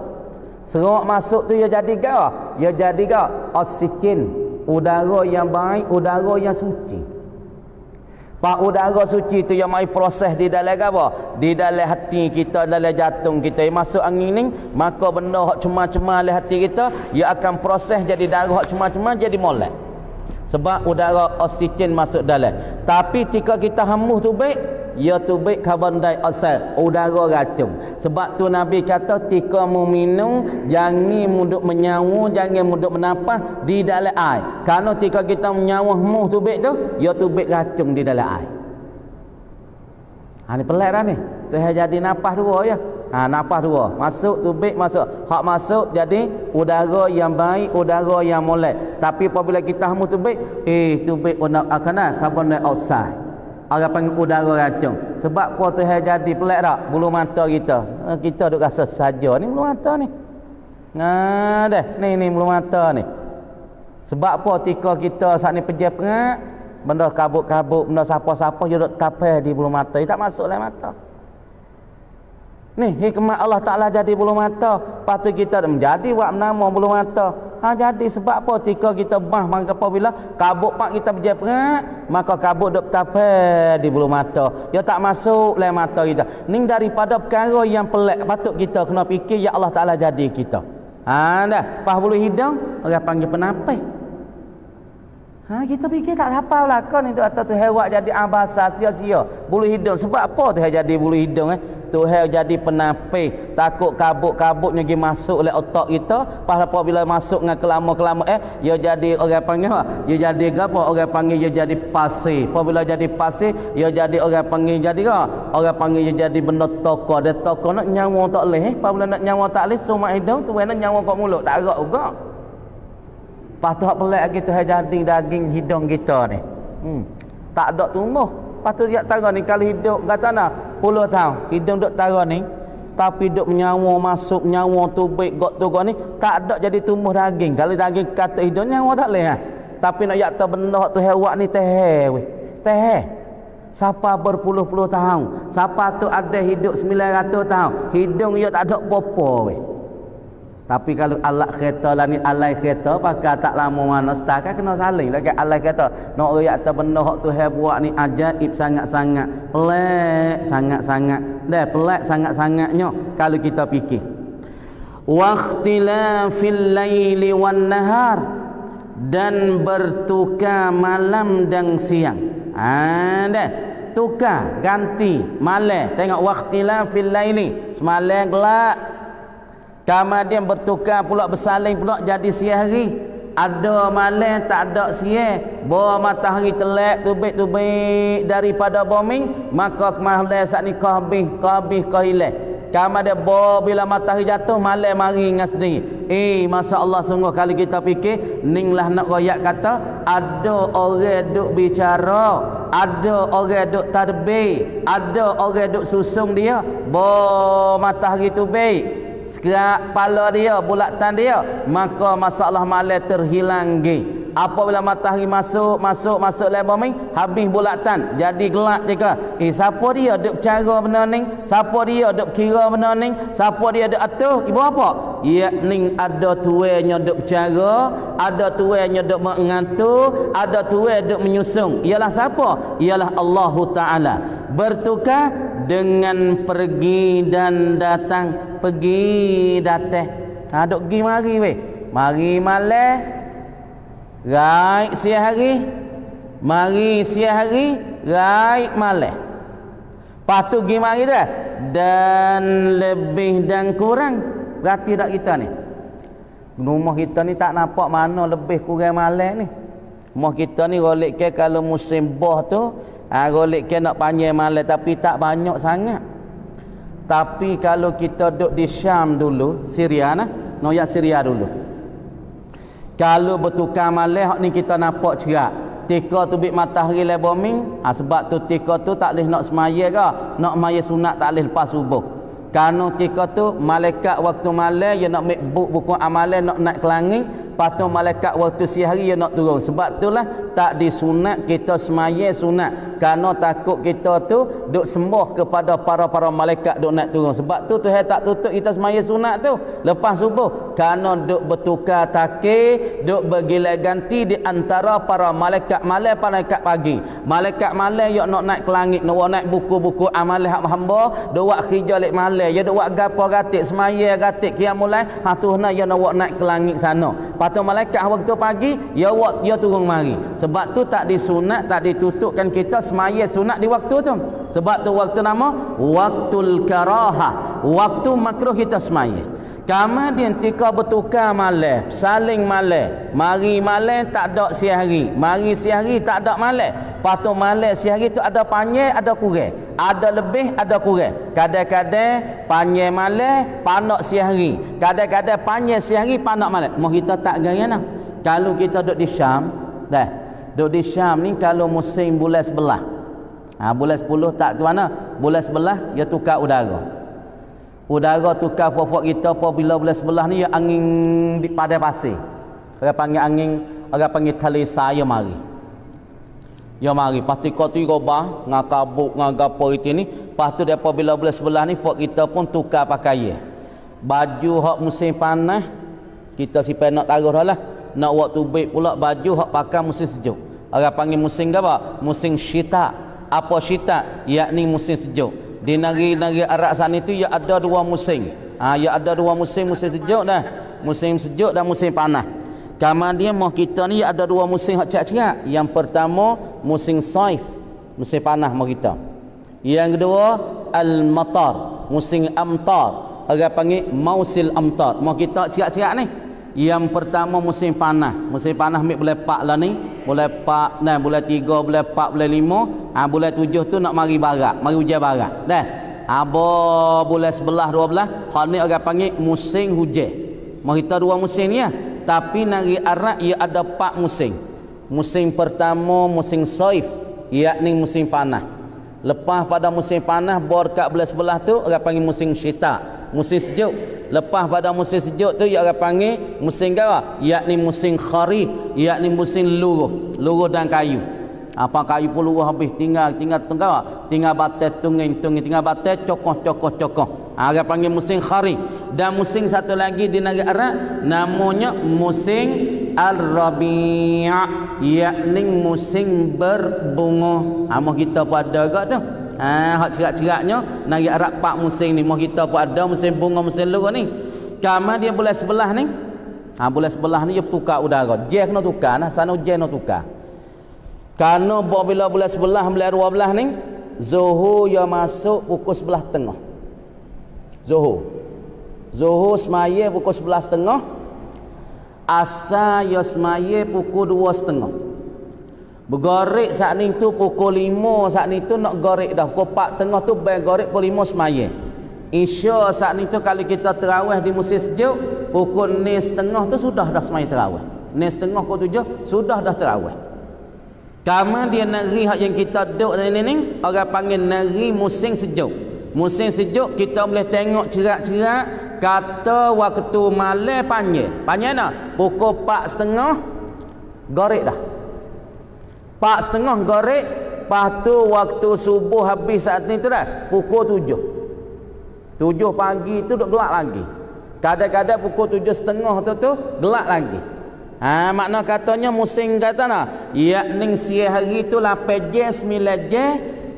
Serok masuk tu dia jadi apa? Dia jadi oksigen, udara yang baik, udara yang suci. Pak udara suci tu yang mai proses di dalam apa? Di dalam hati kita, dalam jantung kita. Masuk angin ni, maka benda hak cemar-cemar dalam hati kita, ia akan proses jadi darah hak cemar-cemar jadi molek. Sebab udara oksigen masuk dalam. Tapi ketika kita hamuh tu baik, ia tu baik carbon dioxide, udara racun. Sebab tu Nabi kata ketika mu minum jangan muduk menyawa, jangan muduk menapah di dalam air. Kerana ketika kita menyawa muh tu baik tu, ia tu baik racun di dalam air. Ni pelik dah ni. Tu jadi napah dua ya. Nafas dua. Masuk tubik, masuk. Hak masuk jadi udara yang baik, udara yang molek. Tapi apabila kita hembus tubik, tubik carbon dioxide. Orang panggil udara racun. Sebab apa tu jadi pelik tak? Bulu mata kita. Kita duk rasa saja ni bulu mata ni. Ni bulu mata ni. Sebab apa tika kita saat ni pejam perak, benda kabut-kabut, benda siapa-siapa dia duk tapel di bulu mata. Dia tak masuk dalam mata. Ni hikmat Allah Ta'ala jadi bulu mata. Lepas tu kita menjadi buat nama bulu mata. Jadi sebab apa tika kita maka apabila kabut pak kita berjaya perak, maka kabut duk tapel di bulu mata. Dia tak masuk dalam mata kita. Ni daripada perkara yang pelik patut kita kena fikir ya Allah Ta'ala jadi kita. Dah. Pas bulu hidung orang panggil penapis. Kita fikir tak apa lah kau ni duk atas tu hewak jadi abasa sia-sia. Bulu hidung sebab apa tu jadi bulu hidung Tuhan jadi penapis, takut kabut-kabutnya pergi masuk oleh otak kita. Pas apabila masuk dengan kelama-kelama dia jadi orang panggil apa? Dia jadi apa? Orang panggil dia jadi pasir. Apabila jadi pasir, dia jadi orang panggil jadi apa? Orang panggil dia jadi benda tokok. Dia tokok nak nyawa tak leh. Apabila nak nyawa tak leh, sumak hidung tu nak nyawa kat mulut, tak agak juga. Pas tu hak pelik lagi tu jadi daging hidung kita ni. Tak ada tumbuh. Lepas tu dia tara ni kalau hidup kata nak 10 tahun hidung duk tara ni tapi duk menyawa masuk nyawa tubik gok tu gok ni tak ada jadi tumbuh daging. Kalau daging kata hidung nyawa tak leh tapi nak yak benda tu hewak ni teh siapa berpuluh-puluh tahun siapa tu ada hidup 900 tahun hidung dia tak ada apa-apa Tapi kalau alat kereta lah ni alai kereta pakai tak lama mana setakat kena saling lagi alai kereta. Nak royak atas benda hak Tuhan buat ni ajaib sangat-sangat. Pelik sangat-sangat. Dah pelik sangat-sangatnya kalau kita fikir. Wa ikhtilafil laili wan nahar, dan bertukar malam dan siang. Dah tukar ganti malam. Tengok wa ikhtilafil laili semalam gelap. Kemudian bertukar pula bersaling pula jadi siang hari. Ada malam tak ada siang. Bawa matahari telak tubik-tubik daripada bombing, maka malam saat ni kau habis hilang. Kemudian bila matahari jatuh malam mari dengan sendiri. Masya-Allah sungguh kalau kita fikir ninglah nak royak kata ada orang duk bicara, ada orang duk tadbir, ada orang duk susung dia. Bawa matahari tubik sekerak kepala dia, bulatan dia, maka masalah malam terhilang lagi. Apabila matahari masuk dalam bumi, habis bulatan, jadi gelap juga. Siapa dia duk cara benda ni? Siapa dia duk kira benda ni? Siapa dia duk atur? Ibu apa? Yakni ada tuanya duk cara, ada tuanya duk mengatur, ada tuan duk menyusung. Ialah siapa? Ialah Allah Ta'ala. Bertukar dengan pergi dan datang, pergi datang. Duk pergi mari weh. Mari malam, raik siang hari, mari siang hari, raik malam. Lepas tu pergi mari dah. Dan lebih dan kurang. Berarti tak kita ni? Rumah kita ni tak nampak mana lebih kurang malam ni. Rumah kita ni golek ke kalau musim boh tu, golek ke nak panjang malam tapi tak banyak sangat. Tapi kalau kita duduk di Syam dulu, Syria noyak Syria dulu. Kalau bertukar malam hak ni kita nampak cerak. Tika tu bit matahari le bombing, sebab tu tika tu tak leh nak semaya ke, nak maya sunat tak leh lepas subuh. Kerana tika tu malaikat waktu malam dia nak buku amalan nak naik ke langit, patut malaikat waktu siang hari dia nak turun. Sebab itulah tak disunat kita semaya sunat, kerana takut kita tu duk sembah kepada para malaikat duk naik turun. Sebab tu Tuhan tak tutup kita semaya sunat tu lepas subuh, kerana duk bertukar takir, duk bergila ganti di antara para malaikat malam malaikat pagi. Malaikat malam yang nak naik ke langit, nak naik buku-buku amalan hamba, duk buat kerja lek malam, dia duk buat gapo gatik semaya gatik qiyamul lail, tuhna dia nak naik ke langit sana. Patut malaikat waktu pagi dia turun mari. Sebab tu tak disunat, tak ditutupkan kita semaya sunat di waktu tu. Sebab tu waktu nama waktul karahah, waktu makruh kita semaya. Kemudian tika bertukar malam, saling malam. Mari malam tak ada siang hari. Mari siang hari tak ada malam. Lepas tu malam siang hari tu ada panjang, ada kurang. Ada lebih, ada kurang. Kadang-kadang panjang malam, panak siang hari. Kadang-kadang panjang siang hari, panak malam. Mau kita tak gaya nak. Kalau kita duduk di Syam, dah. Duduk di Syam ni kalau musim bulan sebelah. Bulan 10 tak ke mana? Bulan sebelah dia tukar udara. Udara tukar fofok kita apabila bulan sebelah ni ya angin di padai pasir. Orang panggil angin, orang panggil tali saya mari. Ya mari pasti kau tu robah ngakabuk ngagapo itu ni. Lepas tu apabila bulan sebelah ni fok kita pun tukar pakaian. Baju hak musim panas kita simpan nak taruh dah lah. Nak waktu baik pula baju hak pakai musim sejuk. Orang panggil musim apa? Musim syita. Apa syita? Yakni musim sejuk. Di negeri-negeri Arab sana itu ya ada dua musim. Ya ada dua musim, musim sejuk dah. Musim sejuk dan musim panas. Kemudian mau kita ni ada dua musim hak cerak-cerak. Yang pertama musim saif, musim panas mau kita. Yang kedua al-matar, musim amtar. Orang panggil mausil amtar. Mau kita cerak-cerak ni. Yang pertama musim panas. Musim panas bulan 4 lah ni. Bulan 4, nah bulan 3, bulan 4, bulan 5, bulan 7 tu nak mari barat, mari hujan barat. Dah. Bulan 11, 12, hal ni orang panggil musim hujan. Mau kita dua musim ni ya. Tapi negeri Arab ia ada 4 musim. Musim pertama musim saif, yakni musim panas. Lepas pada musim panas kat bulan 11 tu orang panggil musim syita, musim sejuk. Lepas pada musim sejuk tu ya orang panggil musim apa? Yakni musim kharif, yakni musim luruh dan kayu. Apa kayu pun luruh habis tinggal batai tunging tinggal batai cokoh. Orang panggil musim kharif. Dan musim satu lagi di negeri Arab namanya musim al-rabi', yakni musim berbunga. Amoh kita pada agak tu. Hak cerak-ceraknya negeri Arab 4 musim ni. Mau kita pun ada musim bunga, musim luruh ni. Kama dia bulan sebelah ni. Bulan sebelah ni dia tukar udara. Dia kena tukar nah, sana dia kena tukar. Karena bila bulan sebelah bulan 12 ni Zuhur dia masuk pukul 11.30. Zuhur semaya pukul 11.30. Asar dia semaya pukul 2.30. Bergorek saat ni tu pukul 5 saat ni tu nak gorek dah. Pukul 4.30 tu bergorek pukul 5 semaya. Isya saat ni tu kalau kita terawih di musim sejuk pukul 6.30 tu sudah dah semaya terawih. 6.30 pukul 7 sudah dah terawih. Karena dia negeri yang kita duduk ni orang panggil negeri musim sejuk. Musim sejuk kita boleh tengok cerak-cerak kata waktu malam panjang. Panjang dah. Pukul 4.30 gorek dah. 4.30 gorek. Lepas tu waktu subuh habis saat ni tu dah pukul 7 pagi tu duk gelap lagi. Kadang-kadang pukul 7.30 tu gelap lagi. Makna katanya musim kata nah yakni siang hari tu 8 jam 9 jam.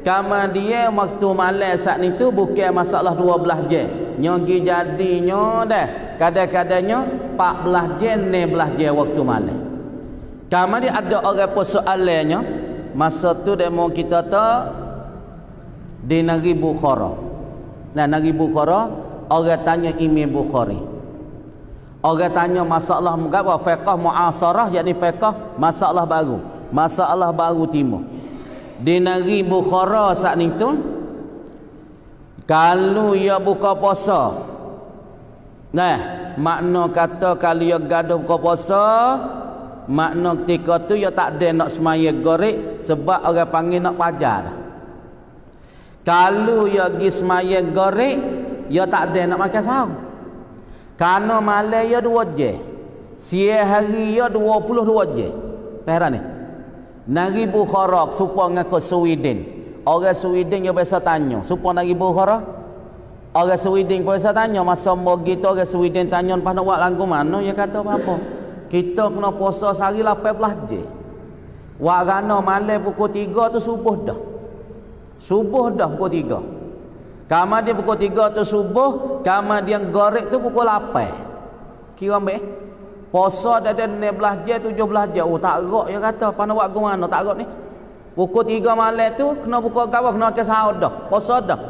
Kemudian waktu malam saat ni tu bukan masalah 12 jam. Nyogi jadinya dah kadang-kadangnya 14 jam 16 jam waktu malam. Kemudian ada orang persoalannya masa tu demo kita tahu di negeri Bukhara. Nah, negeri Bukhara orang tanya Imam Bukhari. Orang tanya masalah apa? Fiqh muasarah, yakni fiqh masalah baru. Masalah baru timur. Di negeri Bukhara saat ni tu kalau ia buka puasa. Nah, makna kata kalau ia gaduh buka puasa makna ketika tu dia tak ada nak semaya gorek sebab orang panggil nak pajar dah. Kalau dia pergi semaya gorek dia tak ada nak makan sahur. Kerana malam dia 2 jam. Siang hari dia 22 jam. Heran ni. Negeri Bukhara supaya ngaku Sweden. Orang Sweden dia biasa tanya, supaya negeri Bukhara orang Sweden biasa tanya masa begitu orang Sweden tanya lepas nak buat lagu mana dia kata apa-apa. Kita kena puasa sehari 18 jam. Warana malam pukul 3 tu subuh dah. Subuh dah pukul 3. Kemudian pukul 3 tu subuh, kemudian gorek tu pukul 8. Kira ambil puasa dah ada 16 jam, 17 jam. Oh tak rok dia kata, pandai buat mana tak rok ni. Pukul 3 malam tu kena buka kawah, kena ke sahur dah. Puasa dah.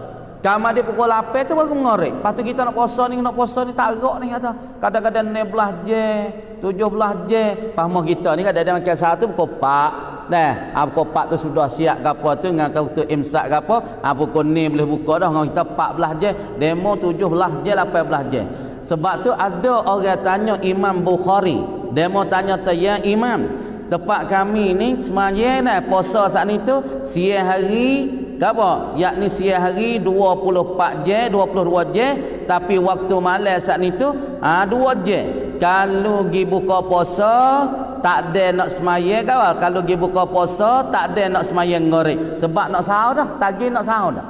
Kamar dia pukul 8 tu baru ngorek. Lepas tu kita nak puasa ni tak gerak ni kata. Kadang-kadang 16 jam, 17 jam. Paham kita ni kadang-kadang makan satu pukul 4. Nah, pukul 4 tu sudah siap ke apa tu dengan untuk imsak ke apa. Pukul ni boleh buka dah dengan kita 14 jam, demo 17 jam, 18 jam. Sebab tu ada orang tanya Imam Bukhari. Demo tanya tu, ya Imam, tempat kami ni semayang dah puasa saat ni tu siang hari ke apa? Yakni siang hari 24 jam, 22 jam, tapi waktu malam saat ni tu 2 jam. Kalau pergi buka puasa tak ada nak semayang ke apa? Kalau pergi buka puasa tak ada nak semayang ngorek. Sebab nak sahur dah, tagih nak sahur dah.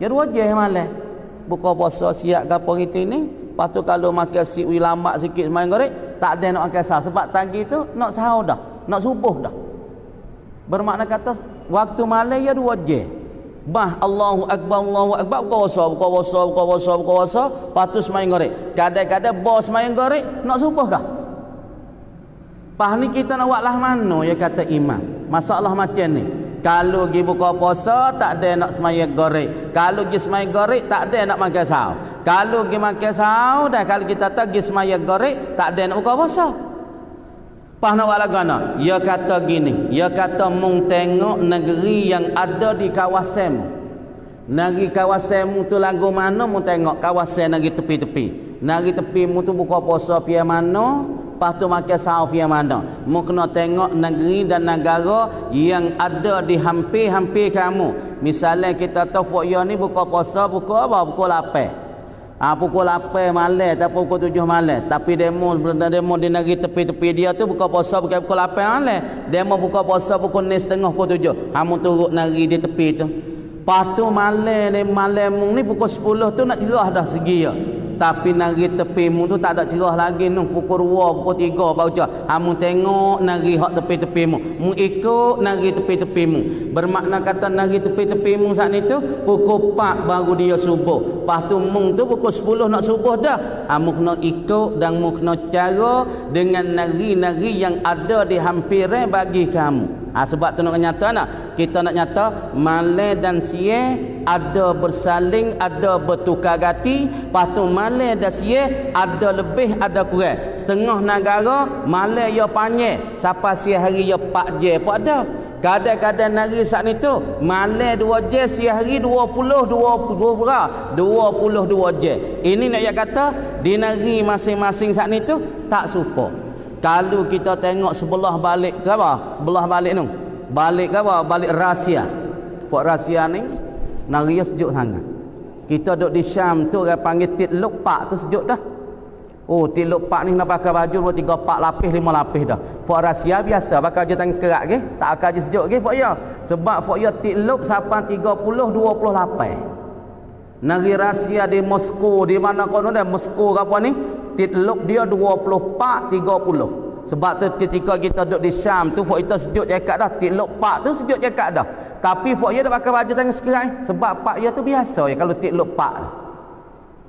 Ya 2 jam malam. Buka puasa siap ke apa gitu ni. Lepas tu kalau makan lambat sikit semayang ngorek, tak ada nak makan sahur. Sebab tagih tu nak sahur dah, nak subuh dah. Bermakna kata waktu malam ya 2 jam. Allahu Akbar, buka puasa. Lepas tu semayang gorek. Kadang-kadang bos semayang gorek nak subuh dah. Pas ni kita nak buat lah mana ya kata imam. Masalah macam ni. Kalau pergi buka puasa tak ada nak semayang gorek. Kalau pergi semayang gorek tak ada nak makan sahur. Kalau pergi makan sahur dah, kalau kita tak pergi semayang gorek tak ada nak buka puasa. Pas nak buat lagu mana? Dia kata gini, dia kata mung tengok negeri yang ada di kawasanmu. Negeri kawasanmu tu lagu mana? Mung tengok kawasan negeri tepi-tepi. Negeri tepimu tu buka puasa pihak mana? Lepas tu makan sahur pihak mana? Mung kena tengok negeri dan negara yang ada di hampir-hampir kamu. Misalnya kita tahu Fok ni buka puasa pukul apa? Pukul 8. Pukul 8 malam atau pukul 7 malam. Tapi demo di negeri tepi-tepi dia tu buka puasa bukan pukul 8 malam. Demo buka puasa pukul 6.30 pukul 7. Kamu turut negeri di tepi tu. Lepas tu malam ni pukul 10 tu nak cerah dah segi ya. Tapi negeri tepimu tu tak ada cerah lagi nu pukul 2 pukul 3 baru cerah. Kamu tengok negeri hak tepi-tepimu, mu ikut negeri tepi-tepimu. Bermakna kata negeri tepi-tepimu saat ni tu pukul 4 baru dia subuh. Lepas tu mung tu pukul 10 nak subuh dah. Kamu kena ikut dan mu kena cara dengan negeri-negeri yang ada di hampiran bagi kamu. Sebab tu nak nyata nak kita nak nyata malam dan siang ada bersaling, ada bertukar ganti. Lepas tu malam dan siang ada lebih ada kurang. Setengah negara malam dia panjang sampai siang hari dia 4 jam pun ada. Kadang-kadang negeri saat ni tu malam 2 jam, siang hari 22 jam. Ini nak dia kata di negeri masing-masing saat ni tu tak serupa. Kalau kita tengok sebelah balik ke apa? Sebelah balik tu. Balik ke apa? Balik Rusia. Port Rusia ni negeri sejuk sangat. Kita duduk di Syam tu orang panggil Titluk Pak tu sejuk dah. Oh, Titluk Pak ni nak pakai baju 2 3 4 lapis 5 lapis dah. Port Rusia biasa pakai je tangan kerak ke? Tak akan je sejuk ke port ya. Sebab port ya Titluk sampai 30 28. Negeri Rusia di Moskow, di mana kono dah Moskow apa ni? Titluk dia 24 30. Sebab tu ketika kita duduk di Syam tu fok kita sejuk cakap dah. Titluk Pak tu sejuk cakap dah. Tapi fok dia dah pakai baju tangan sekerat. Sebab Pak dia tu biasa ya kalau Titluk Pak.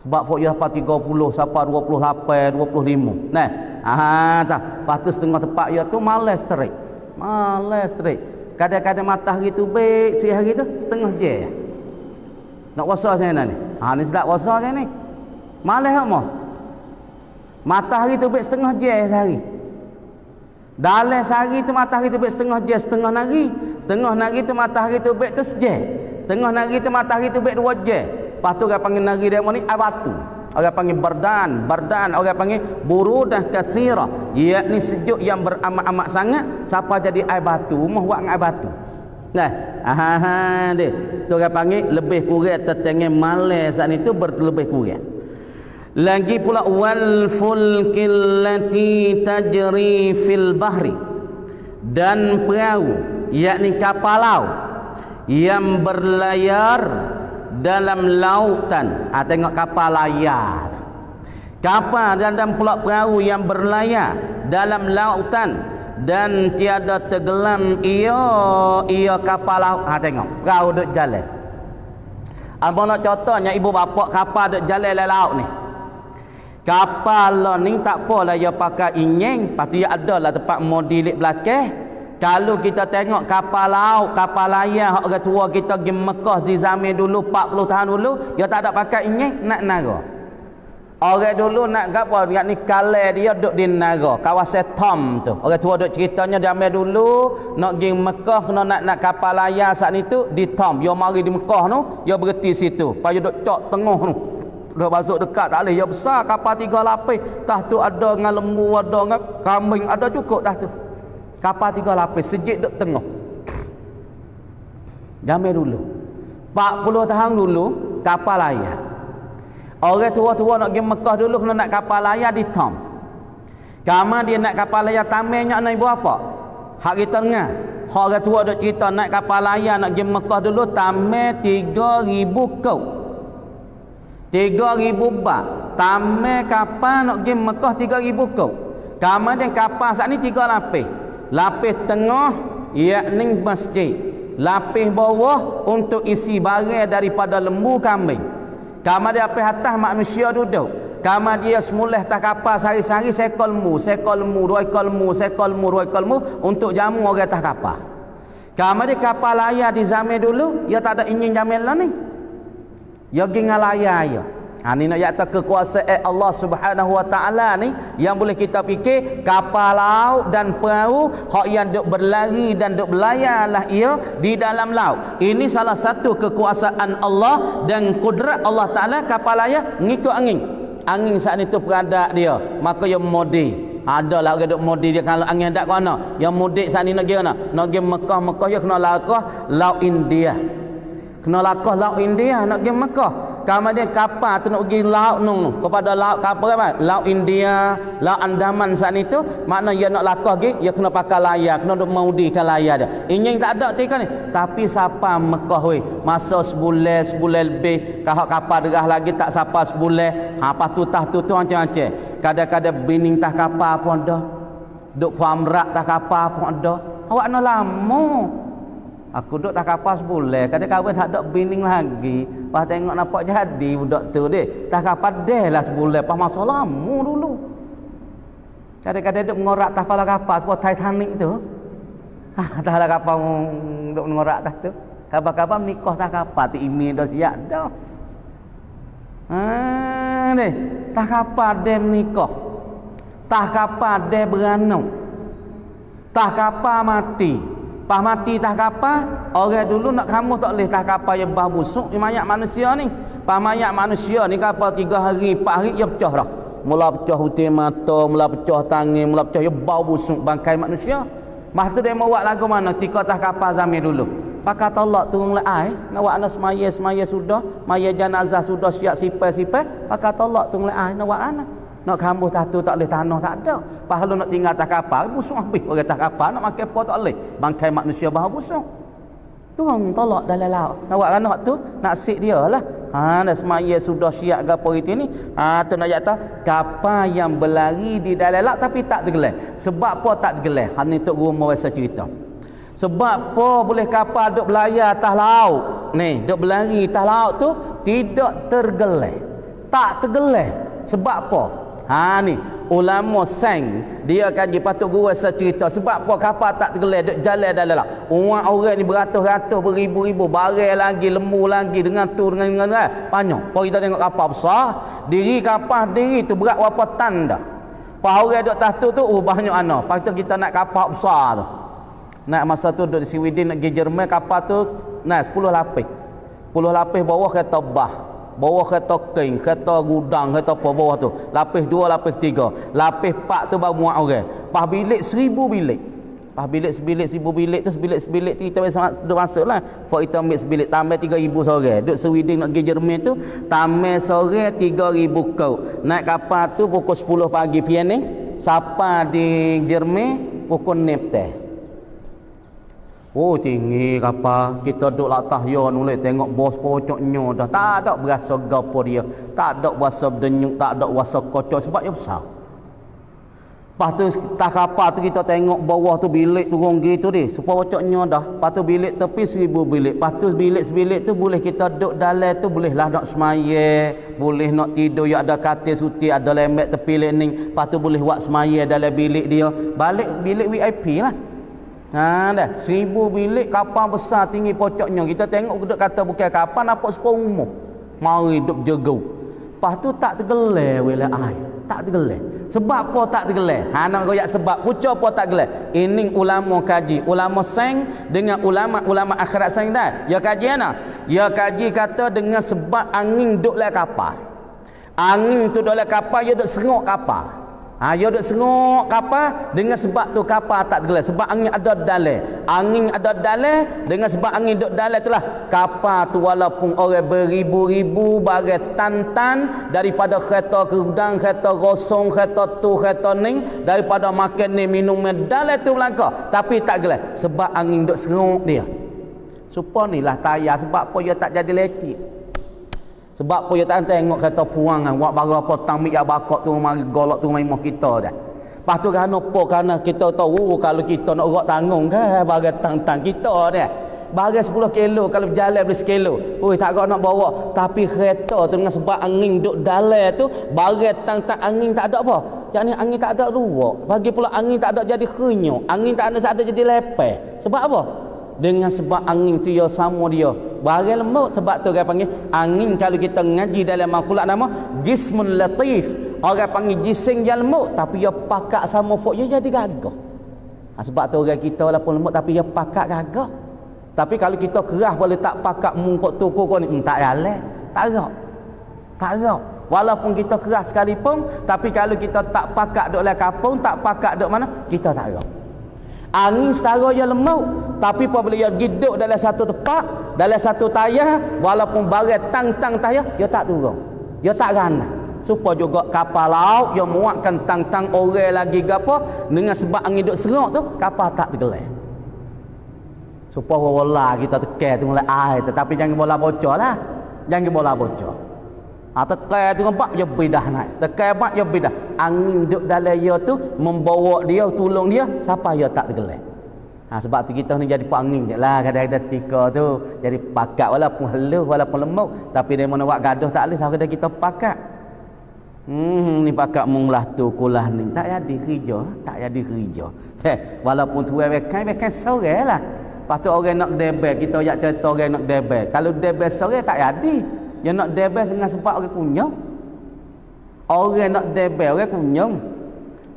Sebab fok dia sampai 30 sampai 28 25. Nah, tak. Lepas tu setengah tempat dia tu malas terik. Kadang-kadang matahari tu baik siang hari tu setengah jam. Nak puasa saya ni. Ni sedap puasa saya ni. Malas tak mau? Matahari terbit setengah jam sehari. Dalam sehari tu matahari terbit setengah jam, setengah nari. Setengah nari tu matahari terbit tu sejam. Setengah nari tu matahari terbit 2 jam. Lepas tu orang panggil nari dia ni air batu. Orang panggil bardan, orang panggil burudah katsira. Iaitu sejuk yang beramat-amat sangat sampai jadi air batu. Rumah buat air batu. Nah, dia. Tu orang panggil lebih kurang tetengah malam saat itu berlebih kurang. Lagi pula wal fulkil lati tajri fil bahri, dan perahu yakni kapal laut yang berlayar dalam lautan. Tengok kapal layar. Kapal dan pula perahu yang berlayar dalam lautan dan tiada tenggelam ia kapal laut. Tengok perahu duk jalan. Abang nak contohnya ibu bapa kapal duk jalan dalam laut ni. Kapal ni tak apalah dia pakai injin, lepas tu dia ada lah tempat modilik belakang. Kalau kita tengok kapal laut, kapal layar orang tua kita pergi Mekah di zaman dulu 40 tahun dulu, dia tak ada pakai ingat nak nara. Orang dulu nak gapo, nak ni kalai dia duduk di nara, kawasan Tom tu. Orang tua duk ceritanya zaman dulu nak pergi Mekah kena nak kapal layar saat ni tu di Tom. Dia mari di Mekah tu, dia berhenti situ. Payah duk cok tengah tu. Dah masuk dekat tak boleh. Dia besar kapal 3 lapis. Tah tu ada dengan lembu, ada dengan kambing, ada cukup tah tu. Kapal 3 lapis, sejik duk tengah. Zaman dulu 40 tahun dulu kapal layar. Orang tua-tua nak pergi Mekah dulu kena nak kapal layar di Tom. Kama dia nak kapal layar tamenya nak ibu apa? Hak kita dengar. Orang tua duk cerita nak kapal layar nak pergi Mekah dulu tamai 3000 kau. 3000 baht. Tamai kapal nak pergi Mekah 3000 kau. Kama dia kapal saat ni 3 lapis. Lapis tengah yakni masjid. Lapis bawah untuk isi barang daripada lembu kambing. Kamar dia atas atas manusia duduk. Kamar dia semula atas kapal sehari-hari sekol lembu, 2 ekor lembu, sekol lembu, 2 ekor lembu untuk jamu orang atas kapal. Kamar dia kapal layar di zaman dulu, dia tak ada enjin jamin lah ni. Dia pergi dengan layar dia. Ni nak kata kekuasaan Allah Subhanahu Wa Taala ni yang boleh kita fikir kapal laut dan perahu hak yang duk berlari dan duk berlayar lah ia di dalam laut. Ini salah satu kekuasaan Allah dan kudrat Allah Taala. Kapal layar ngikut angin. Angin saat itu peradak dia, maka yang modi. Adalah orang duk modi dia kalau angin tak kena. Yang mudik saat ni nak pergi mana? Nak pergi Mekah dia kena lakah laut India. Kena lakah laut India nak pergi Mekah. Kemudian kapal tu nak pergi laut nung kepada laut kapal apa? Laut India, laut Andaman saat itu, makna dia nak lakah pergi, dia kena pakai layar, kena duk maudikan layar dia. Ini tak ada ketika ni. Tapi siapa Mekah weh, masa sebulan lebih, kalau kapal derah lagi tak siapa sebulan. Lepas tu tah tu macam-macam. Kadang-kadang bining tah kapal pun ada. Duk famrak tah kapal pun ada. Awak nak lama. Aku duduk tak kapal sebulan, kadang-kadang tak ada bining lagi. Pas tengok nampak jadi budak tu deh. Tak kapal deh lah sebulan, pas masa lama dulu. Kadang-kadang duduk mengorak tak kepala kapal seperti Titanic tu. Tak ada kapal duduk mengorak tak tu. Kapal-kapal menikah tak kapal, tu email dah siap dah. Deh, tak kapal deh menikah. Tak kapal deh beranak. Tak kapal mati. Pas mati tah kapal, orang dulu nak kamu tak boleh tah kapal yang bah busuk ni mayat manusia ni. Pas mayat manusia ni kapal 3 hari, 4 hari dia pecah dah. Mula pecah hutin mata, mula pecah tangan, mula pecah dia bau busuk bangkai manusia. Mah tu dia mau buat lagu mana? Tika tah kapal zaman dulu. Pakai tolak turun lai, nak buat anak semaya sudah, maya jenazah sudah siap sipai. Pakai tolak turun lai, nak buat anak. Nak kambuh tatu tak boleh tanah tak ada. Pahala nak tinggal atas kapal busuk habis. Orang atas kapal nak makan apa tak boleh. Bangkai manusia bahawa busuk. Turun tolak dalam laut. Nak buat anak tu nak sik dia lah. Dah semaya sudah siap gapo itu ni. Tu nak kata kapal yang berlari di dalam laut tapi tak tergelar. Sebab apa tak tergelar? Ni Tok Guru mau rasa cerita. Sebab apa boleh kapal duk berlayar atas laut? Ni duk berlari atas laut tu tidak tergelar. Tak tergelar. Sebab apa? Ni ulama sains dia kaji patut guru rasa cerita sebab apa kapal tak tergelar duk jalan dalam laut. Orang ni beratus-ratus beribu-ribu barang lagi lembu lagi dengan banyak. Kalau kita tengok kapal besar, diri kapal diri tu berat berapa tan dah. Pas orang duk atas tu banyak ana. Pas kita nak kapal besar tu. Nak masa tu duduk di Sweden nak pergi Jerman, kapal tu 10 lapis. 10 lapis bawah kereta bah. Bawah kereta king, kereta gudang, kereta apa bawah tu. Lapis 2, lapis 3. Lapis 4 tu baru muat orang. Pas bilik 1000 bilik. Pas bilik sebilik 1000 bilik tu sebilik-sebilik tu kita dah masuk lah. Fak kita ambil sebilik tambah 3000 sore. Duduk Sweden nak pergi Jerman tu tambah sore 3000 kau. Naik kapal tu pukul 10 pagi pianing. Sampai di Jerman pukul 6 teh. Oh tinggi kapal. Kita duduk latah ya nulis tengok bos pocoknya dah. Tak ada berasa gapo dia. Tak ada berasa denyuk, tak ada berasa kocok sebab dia besar. Lepas tu tak kapal tu kita tengok bawah tu bilik turun gitu deh. Supaya pocoknya dah. Lepas tu bilik tepi 1000 bilik. Lepas tu bilik-sebilik tu boleh kita duduk dalam tu bolehlah nak semaya, boleh nak tidur ya ada katil suti, ada lembek tepi lening. Lepas tu boleh buat semaya dalam bilik dia. Balik bilik VIP lah. Dah 1000 bilik kapal besar tinggi pocoknya. Kita tengok duduk kata bukan kapal nampak sekolah umum. Mari duduk jaga. Lepas tu tak tergelar wala air. Tak tergelar. Sebab apa tak tergelar? Nak royak sebab puca apa tak tergelar? Ini ulama kaji, ulama sains dengan ulama akhirat sains dah. Ya kaji ana. Ya kaji kata dengan sebab angin duduk dalam kapal. Angin tu dalam kapal dia duduk serok kapal. Dia duduk serok kapal dengan sebab tu kapal tak tergelar. Sebab angin ada dalam. Angin ada dalam dengan sebab angin duduk dalam itulah kapal tu walaupun orang beribu-ribu bagai tan-tan daripada kereta kerudang, kereta gosong, kereta tu, kereta ni, daripada makan ni minum dalam tu belaka, tapi tak gelar sebab angin duduk serok dia. Supaya ni lah tayar sebab apa dia tak jadi lecik. Sebab apa dia tak tengok kata puangan buat barang apa tamik ya bakok tu mari golok tu main kita dah. Lepas tu kerana apa? Kerana kita tahu kalau kita nak urat tanggung kan bagai tang-tang kita dah. Bagai 10 kilo kalau berjalan beli 1 kilo. Oi tak nak bawa. Tapi kereta tu dengan sebab angin duk dalam tu bagai tang-tang angin tak ada apa. Yang ni angin tak ada ruak. Bagi pula angin tak ada jadi kenyuk. Angin tak ada jadi lepeh. Sebab apa? Dengan sebab angin tu ya sama dia bagai lembut. Sebab tu orang panggil angin kalau kita ngaji dalam makulat nama jismun latif. Orang panggil jising yang lembut tapi dia pakak sama fok dia jadi gagah. Sebab tu orang kita walaupun lembut tapi dia pakak gagah. Tapi kalau kita keras boleh tak pakak mungkuk tu kau ni tak jalan. Tak gerak. Tak gerak. Walaupun kita keras sekalipun tapi kalau kita tak pakak duk dalam kapung, tak pakak duk mana, kita tak gerak. Angin setara dia lembut tapi apabila dia giduk dalam satu tempat, dalam satu tayar, walaupun bagai tang-tang tayar, dia tak turun, dia tak ganas. Supaya juga kapal laut dia muatkan tang-tang orang lagi gapo dengan sebab angin duk serok tu kapal tak tergelar. Supaya bola kita tekan tu mulai air, tetapi jangan bola bocor lah. Jangan bola bocor. Tekan tu nampak dia bidah naik. Tekan bak dia bidah. Angin duduk dalam dia tu membawa dia, tolong dia siapa dia tak tergelar. Sebab tu kita ni jadi angin je lah kadang-kadang tika tu. Jadi pakat walaupun halus walaupun lembut tapi dia mana buat gaduh tak boleh sampai kita pakat. Ni pakat munglah tu kulah ni. Tak jadi kerja, tak jadi kerja. Walaupun tu bekan sore lah. Lepas tu orang nak debel, kita ajak cerita orang nak debel. Kalau debel sore tak jadi. Dia nak debel dengan sebab orang kunyong. Orang nak debel orang kunyong.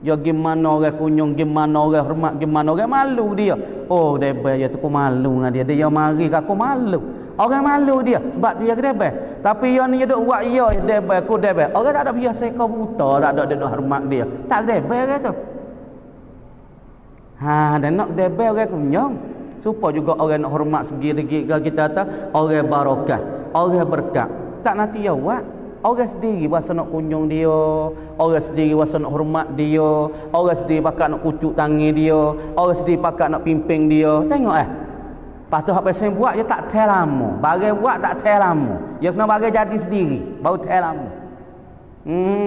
Ya gimana orang kunyong, gimana orang hormat, gimana orang malu dia. Oh debel dia tu aku malu dengan dia. Dia mari aku malu. Orang malu dia sebab dia ke debel. Tapi dia ni dia duk buat dia debel aku debel. Orang tak ada biasa kau buta, tak ada dia duk hormat dia. Tak debel ke tu. Dan nak debel orang kunyong. Supaya juga orang nak hormat segi-segi kita kata orang barakah, orang berkat. Tak nanti ya buat. Orang sendiri bahasa nak kunjung dia, orang sendiri bahasa nak hormat dia, orang sendiri pakat nak kucuk tangan dia, orang sendiri pakat nak pimpin dia. Tengok Lepas tu apa yang buat dia tak tel lama. Bagai buat tak tel lama. Dia kena bagai jadi sendiri baru tel lama.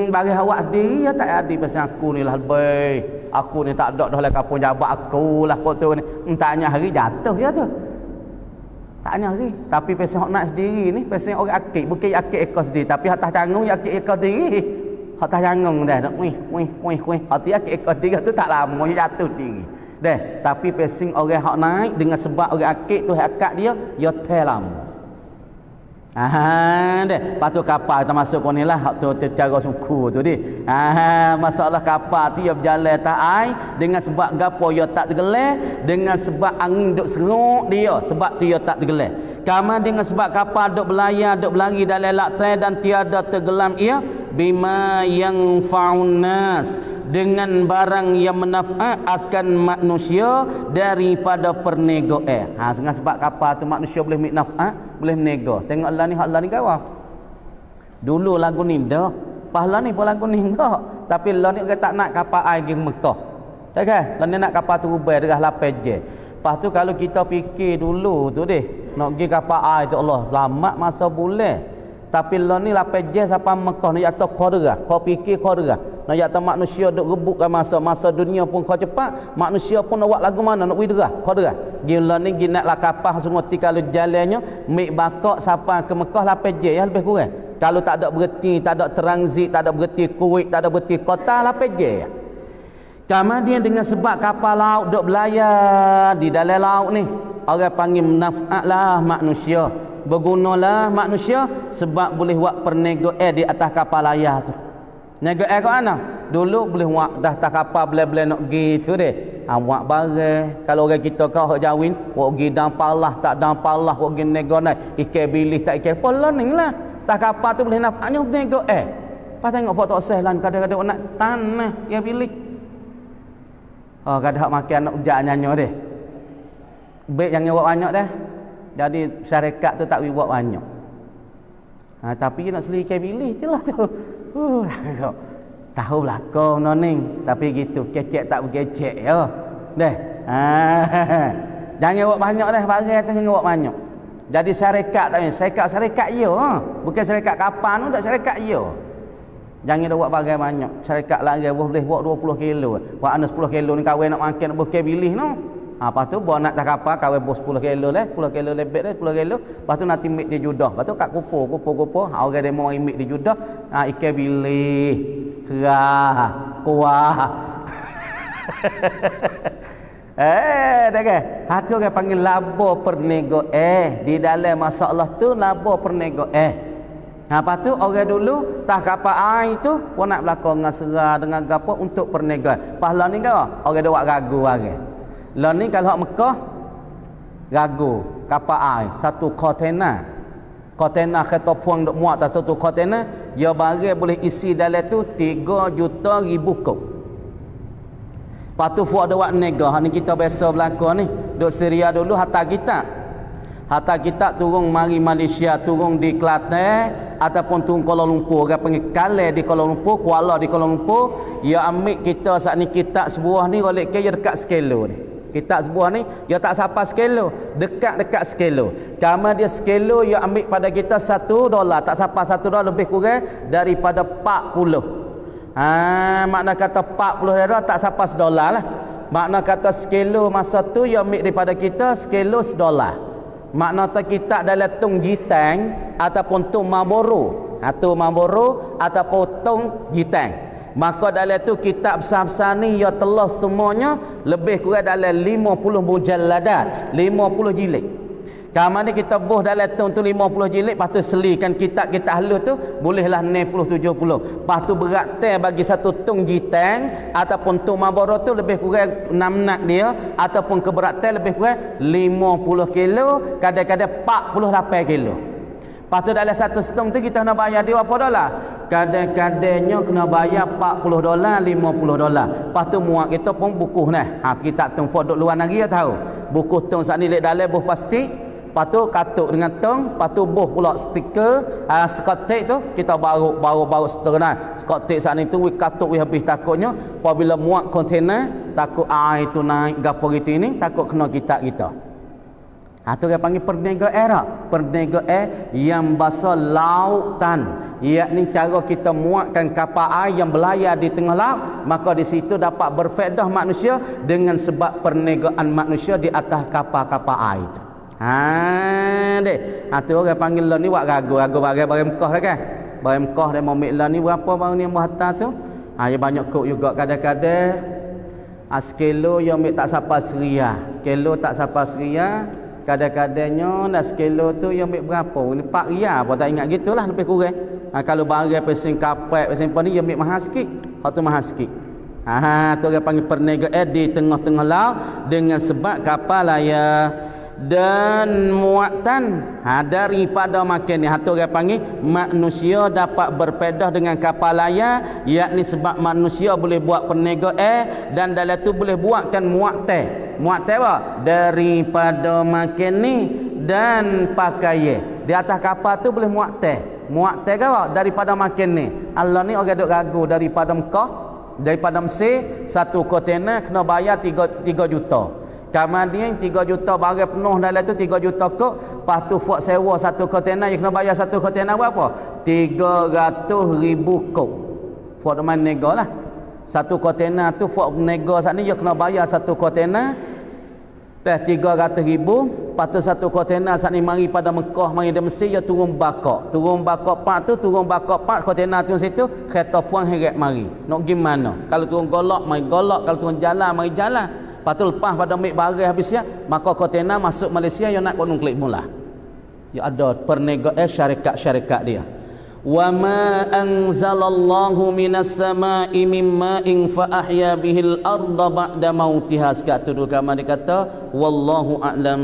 Bagi awak sendiri ya tak ada pasal aku ni lah lebih. Aku ni tak ada dah lah kapung jabat aku lah kau tu ni. Tanya hari jatuh ya tu. Tanya hari. Tapi pasal nak sendiri ni pasal orang akik, bukan akik ekor sendiri tapi atas canggung ya akik ekor diri. Atas canggung dah nak wih. Hati akik ekor diri tu tak lama dia jatuh diri. Dah, tapi pasal orang hak naik dengan sebab orang akik tu akak dia ya tel lama. Dah. Lepas tu kapal kita masuk kau ni lah hak tu cara suku tu di. Masalah kapal tu dia berjalan atas air dengan sebab gapo dia tak tergelar, dengan sebab angin duk serok dia, sebab tu dia tak tergelar. Kama dengan sebab kapal duk berlayar, duk berlari dalam lautan dan tiada tenggelam ia bima yang faunas dengan barang yang manfaat akan manusia daripada pernego dengan sebab kapal tu manusia boleh manfaat, boleh menego. Tengok Allah ni, hak Allah ni gawa. Dulu lagu ni dah, pahala ni pun lagu ni enggak. Tapi Allah ni orang tak nak kapal air pergi Mekah. Tak kan? Allah ni nak kapal tu ubah derah lapis je. Lepas tu kalau kita fikir dulu tu deh, nak pergi kapal air tu Allah lama masa bulan. Tapi Allah ni lapis je sampai Mekah nak jatuh qadrah. Kau fikir qadrah. Nak jatuh manusia duk rebutkan masa dunia pun kau cepat, manusia pun nak buat lagu mana nak pergi derah qadrah. Gila ni nak lah kapal semua kalau jalannya mik bakok sampai ke Mekah lapis je ya lebih kurang. Kalau tak ada berhenti, tak ada transit, tak ada berhenti Kuwait, tak ada berhenti kota lapis je. Kemudian dengan sebab kapal laut duk belayar di dalam laut ni, orang panggil manfaatlah manusia, bergunalah manusia sebab boleh buat perniagaan di atas kapal layar tu. Niagaan kat mana? Dulu boleh buat dah atas kapal boleh-boleh nak pergi tu deh. Buat barang. Kalau orang kita kau hok jawin, buat pergi dampar lah, tak dampar lah, buat pergi niaga naik. Ikan bilis tak ikan. Pola ni lah. Atas kapal tu boleh nampaknya perniagaan. Pas tengok foto seh lah kadang-kadang nak tanah ikan bilis. Oh, kadang makan nak ujak nyanyo deh. Baik jangan buat banyak dah. Jadi syarikat tu tak boleh buat banyak. Tapi nak seli ikan bilis je lah tu. Tahu belakang noning. Tapi gitu, kecek tak berkecek ya. Deh. Jangan buat banyak dah. Barang tu jangan buat banyak. Jadi syarikat tak ni. Syarikat ya. Bukan syarikat kapan tu, tak syarikat ya. Jangan dah buat bagai banyak. Syarikat lagi boleh buat 20 kilo. Buat anak 10 kilo ni kahwin nak makan nak buka bilih no. Lepas tu buat nak dah kapal kahwin bos 10 kilo lah. 10 kilo lebih dah 10 kilo. Lepas tu nanti mik dia judah. Lepas tu kat kupu. Orang demo mari mik dia judah. Ikan bilih. Serah. Kuah. Dah ke? Hatu orang panggil labo pernego. Di dalam masalah tu labo pernego. Lepas tu orang dulu tak kapal air tu pun nak berlaku dengan serah dengan gapo untuk perniagaan. Pahala ni kau orang dia buat ragu orang. Lah ni kalau Mekah ragu kapal air satu kontena. Kontena kereta puang duk muat atas satu kontena, ya barang boleh isi dalam tu 3 juta ribu kop. Lepas tu fuak dia buat niaga. Ni kita biasa berlaku ni. Duk Syria dulu hantar kita turun mari Malaysia, turun di Kelantan ataupun turun Kuala Lumpur. Orang panggil Kale di Kuala Lumpur, Kuala di Kuala Lumpur. Dia ambil kita saat ni kitab sebuah ni golek ke dia dekat sekilo ni. Kitab sebuah ni dia tak sampai sekilo, dekat sekilo. Karena dia sekilo dia ambil pada kita $1, tak sampai $1 lebih kurang daripada 40. Makna kata $40 tak sampai $1 lah. Makna kata sekilo masa tu dia ambil daripada kita sekilo $1. Makna tak kita dalam tung jitang ataupun tung Marlboro. Tung Marlboro ataupun tung jitang. Maka dalam tu kitab besar-besar ni ya telah semuanya lebih kurang dalam 50 mujalladat, 50 jilid. Kamar ni kita buh dalam tung tu 50 jilid, lepas tu selikan kitab-kitab halus tu bolehlah 60 70. Lepas tu berat bagi satu tung jitang ataupun tung Marlboro tu lebih kurang 6 nak dia ataupun keberatan lebih kurang 50 kilo, kadang-kadang 48 kilo. Lepas tu dalam satu setong tu kita nak bayar dia berapa dolar? Kadang-kadangnya kena bayar $40, $50. Lepas tu muat kita pun buku nah. Kita tung duk luar negeri tahu. Buku tung saat ni lek dalam buh plastik. Lepas tu katuk dengan tong, lepas tu buh pula stiker, skotek tu kita baru stiker nah. Skotek saat ni tu katuk habis takutnya apabila muat kontainer takut air tu naik gapo gitu ini takut kena kita. Tu dia panggil perniagaan yang bahasa lautan, yakni cara kita muatkan kapal air yang belayar di tengah laut, maka di situ dapat berfaedah manusia dengan sebab perniagaan manusia di atas kapal-kapal air itu. Tu orang panggil lah ni buat ragu barang Mekah dah kan. Barang Mekah dia mau ambil lah ni berapa barang ni mau hantar tu. Dia banyak kok juga kadang-kadang sekilo yang ambil tak sampai seria. Sekilo tak sampai seria. Kadang-kadangnya dah sekilo tu yang ambil berapa? Ni 4 riyal apa tak ingat gitulah lebih kurang. Kalau barang pesing kapek pesing apa ni dia ambil mahal sikit. Hak tu mahal sikit. Tu orang panggil perniagaan di tengah-tengah laut dengan sebab kapal layar dan muatan daripada makan ni. Tu orang panggil manusia dapat berpedah dengan kapal layar, yakni sebab manusia boleh buat perniagaan dan dalam tu boleh buatkan muatan apa? Daripada makan ni dan pakaian. Di atas kapal tu boleh muatan ke apa? Daripada makan ni. Allah ni orang duk ragu daripada Mekah, daripada Mesir, satu kontena kena bayar 3 juta. Kemudian 3 juta barang penuh dalam tu 3 juta kok. Lepas tu fuak sewa satu kontena, yang kena bayar satu kontena berapa? 300,000 kok. Fuak teman nego lah. Satu kontena tu fuak nego saat ni dia kena bayar satu kontena Teh 300,000, lepas tu satu kontena saat ni mari pada Mekah, mari di Mesir, dia turun bakok pak tu, turun bakok pak, kontena tu situ, kereta puang heret mari. Nak gimana? Kalau turun golok, mari golok, kalau turun jalan, mari jalan. Lepas tu lepas pada ambil barang habis ya, maka kontena masuk Malaysia, yang nak Gunung Klik mula. Ya ada syarikat-syarikat dia. Wa ma anzalallahu minas sama'i min ma'in fa ahya bihil arda ba'da mautiha. Sekat tu dulu kamar dia kata wallahu a'lam.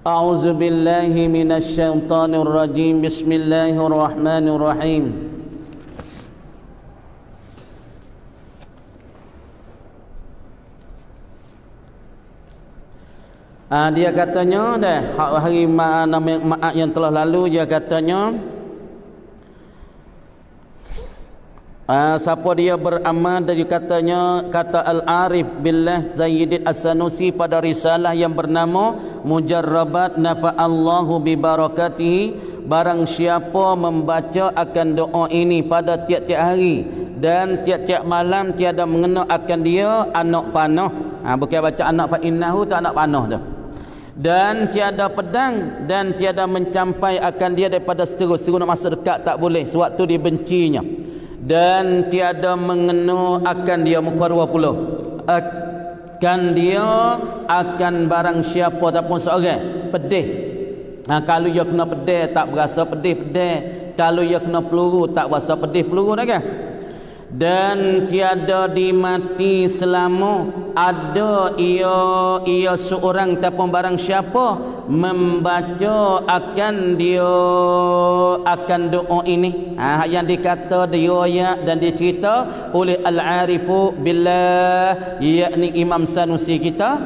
A'udzu billahi minasy syaithanir rajim. Bismillahirrahmanirrahim. Dia katanya dah hari maaf yang telah lalu, dia katanya siapa dia beramal, dia katanya kata Al-Arif Billah Zaid As-Sanusi pada risalah yang bernama Mujarrabat Nafa'allahu bi barakatihi. Barang siapa membaca akan doa ini pada tiap-tiap hari dan tiap-tiap malam, tiada mengenal akan dia anak panah. Bukan baca anak fa innahu tu anak panah tu. Dan tiada pedang dan tiada mencampai akan dia daripada seterus nak masa dekat tak boleh, sewaktu dibencinya. Dan tiada mengenu akan dia muka 20 akan dia akan barang siapa ataupun seorang pedih. Kalau dia kena pedih tak berasa pedih. Kalau dia kena peluru tak berasa pedih peluru dah kan. Dan tiada dimati selama ada ia seorang ataupun barang siapa membaca akan dia akan doa ini. Yang dikata diriwayat dan dicerita oleh Al-Arifu Billah, yakni Imam Sanusi kita.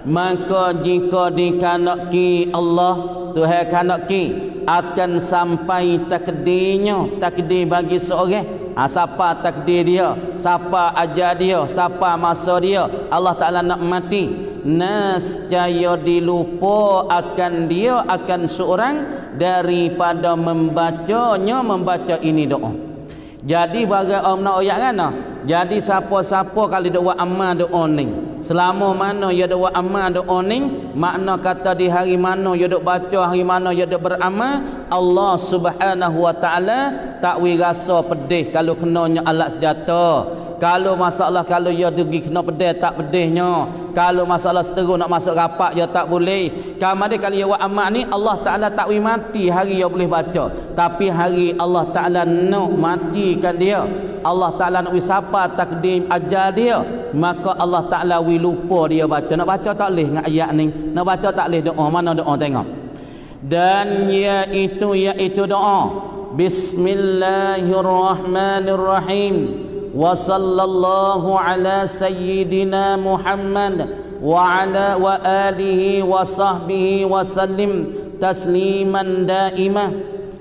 Maka jika dikanaki Allah, Tuhan kanaki, akan sampai takdirnya, takdir bagi seorang. Siapa takdir dia, siapa ajar dia, siapa masa dia, Allah Ta'ala nak mati, nescaya dilupa akan dia, akan seorang daripada membaca ini doa. Jadi bagi orang nak ayat kan? Jadi siapa-siapa kalau dia buat amal doa ni, selama mana dia buat amal doa ni, makna kata di hari mana dia duk baca, hari mana dia duk beramal, Allah Subhanahu wa taala tak wi rasa pedih kalau kenanya alat senjata. Kalau masalah kalau dia pergi kena pedih tak pedihnya. Kalau masalah seterus nak masuk rapat dia tak boleh. Kemudian kalau dia buat amal ni, Allah Taala tak wi mati hari dia boleh baca. Tapi hari Allah Taala nak matikan dia, Allah Ta'ala nak wisapa takdim ajar dia, maka Allah Ta'ala wi lupa dia baca. Nak baca tak boleh dengan ayat ni, nak baca tak boleh doa. Mana doa tengok. Dan iaitu doa Bismillahirrahmanirrahim. Wa sallallahu ala sayyidina Muhammad wa ala wa alihi wa sahbihi wa sallim tasliman daimah.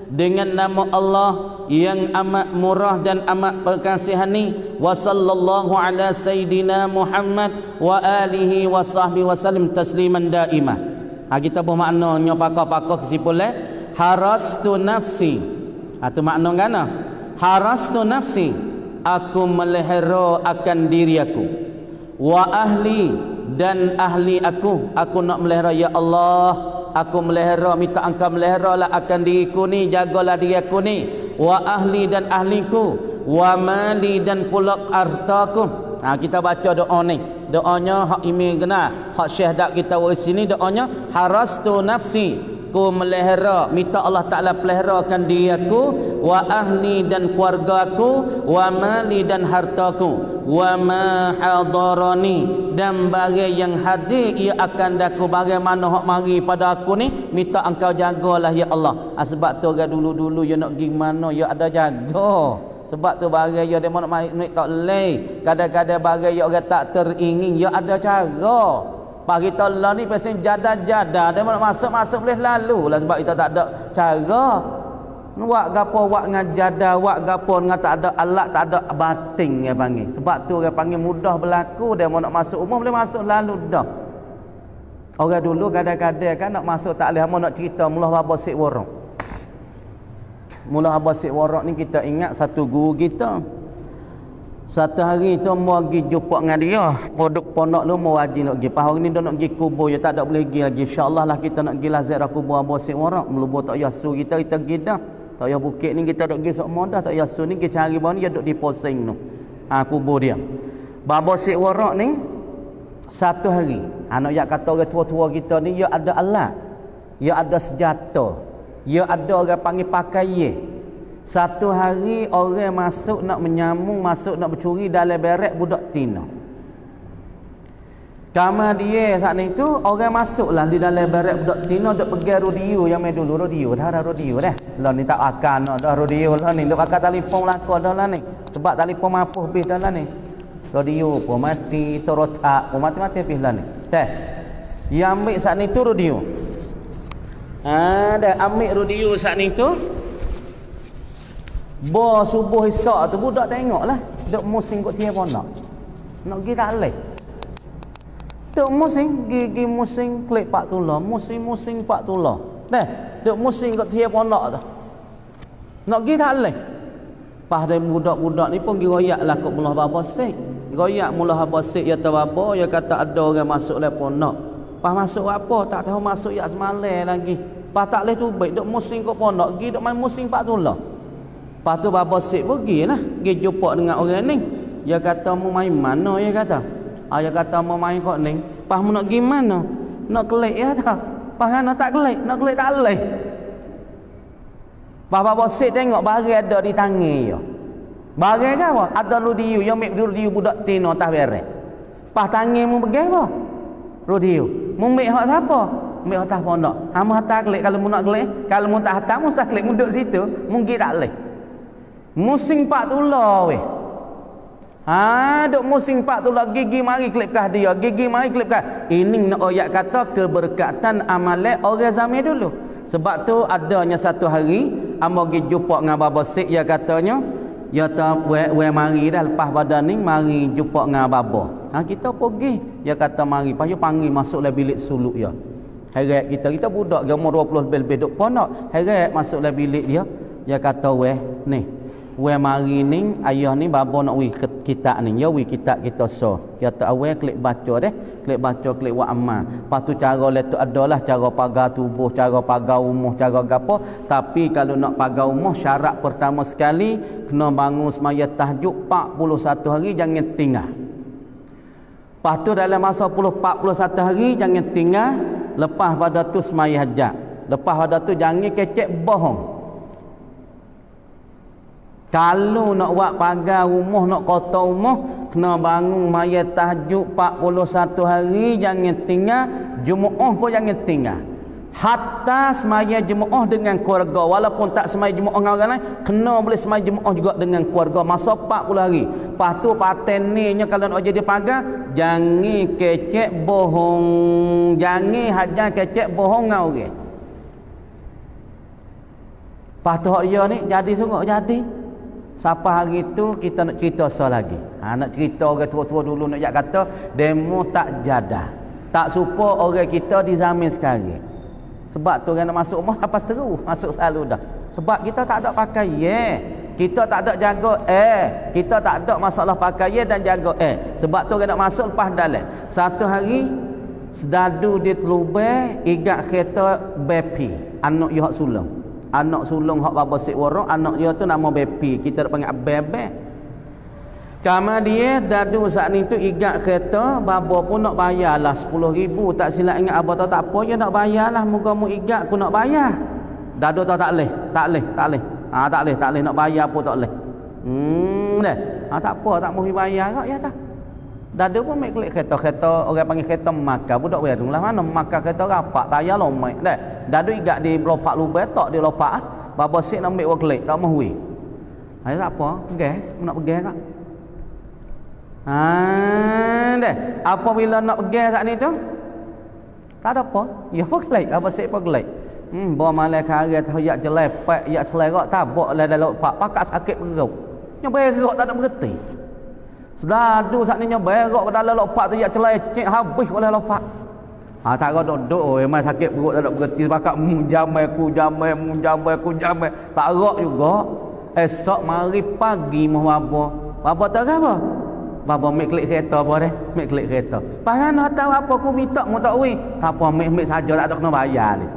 Dengan nama Allah yang amat murah dan amat berkasihani. Wa sallallahu ala sayyidina Muhammad wa alihi wa sahbihi wa sallim tasliman daimah. Kita bermaknanya pakar-pakar kesimpulan harastu nafsi. Itu makna kan? Harastu nafsi, aku melihara akan diri aku, wa ahli dan ahli aku nak melihara ya Allah. Aku melihara, minta engkau melihara lah akan diriku ni, jagalah diri aku ni, wa ahli dan ahliku, wa mali dan pula hartaku. Kita baca doa ni, doanya hak imi kena hak syahdat kita waris sini, doanya harastu nafsi, ku melihara, minta Allah Ta'ala peliharakan diri aku, wa ahli dan keluarga aku, wa mali dan hartaku, wa ma hadarani dan bagai yang hadir ia akan daku, bagaimana hak mari pada aku ni, minta engkau jagalah ya Allah. Sebab tu orang dulu-dulu dia nak pergi mana dia ada jaga. Sebab tu bagai dia nak naik tak leh, kadang-kadang bagai dia orang tak teringin, dia ada cara. Pak kita lah ni pasal jada-jada, dia nak masuk boleh lalu lah, sebab kita tak ada cara. Wak gapo wak ngajada, wak gapo dengan tak ada alat, tak ada bating dia panggil. Sebab tu orang panggil mudah berlaku, dia mau nak masuk umum boleh masuk lalu dah. Orang dulu kadang-kadang kan nak masuk tak boleh, mau nak cerita mula baba sik warok. Mula baba sik warok ni kita ingat satu guru kita. Satu hari tu mau pergi jumpa dengan dia, produk pondok lu mau wajib nak pergi. Pas hari ni dia nak pergi kubur, dia tak ada boleh pergi lagi. Insya-Allah lah kita nak pergi lah ziarah kubur Abah Sik Warak. Melubur tak payah su kita pergi dah. Tak payah bukit ni kita dok pergi sok modah, tak payah su ni kita cari bawah ni dia dok di posing tu. Kubur dia. Abah Sik Warak ni satu hari. Anak yak kata orang tua-tua kita ni dia ada alat. Dia ada senjata. Dia ada orang panggil pakaian. Satu hari orang masuk nak menyambung, masuk nak bercuri dalam berek budak tina. Kamar dia saat ni tu orang masuklah di dalam berek budak tina duk pegang radio yang main dulu radio dah radio dah. Lah ni tak akan dah radio lah ni. Duk pakai telefon lakon dah lah ni. Sebab telefon mampu habis dah lah ni. Radio pun mati, torotak pun mati-mati habis lah ni. Dah. Yang ambil saat ni tu radio. Dah ambil radio saat ni tu. Bo subuh isak tu budak tengoklah. Duk musim kot tiap pondok. Nak pergi tak leh. Duk musim gigi musim klik Pak Tula, musim-musim Pak Tula. Dah, duk musim kot tiap pondok tu. Nak pergi tak leh. Pas dari budak-budak ni pun pergi royaklah kat mulah Baba Sik. Royak mulah Baba Sik ya tahu apa, dia kata ada orang masuk le pondok. Pas masuk apa tak tahu masuk yak semalam lagi. Pas tak leh tu baik duk musim kot pondok, pergi duk main musim Pak Tula. Lepas tu Baba Sik pergi lah. Pergi jumpa dengan orang ni. Dia kata mau main mana dia kata. Dia kata mau main kat ni. Pas mau nak pergi mana? Nak kelik ya tak? Pas kan tak kelik. Nak kelik tak boleh. Pas Baba Sik tengok barang ada di tangan dia. Barang ke apa? Ada radio. Yang ambil radio budak tino atas berek. Pas tangan mu pergi apa? Radio. Mu ambil hak siapa? Ambil atas pondok. Mu hantar kelik kalau mu nak kelik. Kalau mu tak hantar mu sah kelik mu duduk situ. Mungkin tak boleh. Musim Pak Tula weh. Duk musim Pak Tula gigi mari klipkah dia, gigi mari klipkah. Ini nak ayat kata keberkatan amalan orang zaman dulu. Sebab tu adanya satu hari amba pergi jumpa dengan Baba Sik, dia katanya, ya ta we mari dah lepas badan ni mari jumpa dengan Baba. Kita pergi. Dia kata mari, payu panggil masuk dalam bilik suluk dia. Heret kita budak umur 20 lebih duk pondok. Heret masuk dalam bilik dia. Dia kata weh ni we mari ni ayah ni baba nak wi kitab ni ya wi kitab kita so dia tak awal klik baca deh klik baca klik buat amal. Lepas tu cara letuk adalah cara pagar tubuh, cara pagar umuh, cara gapo. Tapi kalau nak pagar umuh syarat pertama sekali kena bangun semaya tahajud 41 hari jangan tinggal. Lepas tu dalam masa 41 hari jangan tinggal. Lepas pada tu semaya hajat. Lepas pada tu jangan kecek bohong. Kalau nak buat pagar rumah, nak kotor rumah, kena bangun maya tahajud 41 hari, jangan tinggal. Jumu'ah pun jangan tinggal. Hatta semaya jumu'ah dengan keluarga. Walaupun tak semaya jumu'ah dengan orang lain, kena boleh semaya jumu'ah juga dengan keluarga. Masa 40 hari. Lepas tu paten ni kalau nak jadi pagar, jangan kecek bohong. Jangan hajar kecek bohong dengan orang. Lepas tu dia ni jadi sungguh jadi. Sampai hari tu kita nak cerita soal lagi. Nak cerita orang tua-tua dulu nak kata demo tak jadah. Tak supa orang kita di zaman sekarang. Sebab tu orang nak masuk rumah lepas terus masuk selalu dah. Sebab kita tak ada pakai kita tak ada jaga kita tak ada masalah pakai dan jaga Sebab tu orang nak masuk lepas dalam. Satu hari sedadu di Telubeh igat kereta Bepi anak dia hak sulung. Anak sulung hak Baba Sik Warak, anak dia tu nama Bepi. Kita panggil Bebe. Kama dia dadu saat ni tu igat kereta, baba pun nak bayarlah 10,000. Tak silap ingat abah tahu tak apa je nak bayarlah. Moga mu igat aku nak bayar. Dadu tahu tak leh, tak leh. Tak leh nak bayar pun tak leh. Dah. Tak apa, tak mau bayar kak ya tak. Dadu pun mek klik kereta orang panggil kereta Makkah. Budak bayar tu lah mana Makkah kereta rapak tayar lomek dah. Dadu igat di lopak lubang tok di lopak. Baba Sik nak ambil klik tak mau wi. Tak apa, okey, nak pergi kak. Dah. Apabila nak pergi saat ni tu tak ada apa. Ya pergi. Baba Sik pergi. Bawa malai kare tahu yak jelepek, yak selerak tabak lah dalam pak pakak sakit perut. Nyobai gerok tak ada berhenti. Sedadu saat ni nyobai gerok dalam lopak tu yak celecek habis oleh lopak. Tak ada duduk memang sakit perut tak ada berhenti pakak jamai ku. Tak gerak juga. Esok mari pagi mau apa? Bapa tak apa? Bapa mek klik kereta apa dah? Mek klik kereta. Pasal nak tahu apa aku minta mu tak wi. Apa mek saja tak ada kena bayar ni.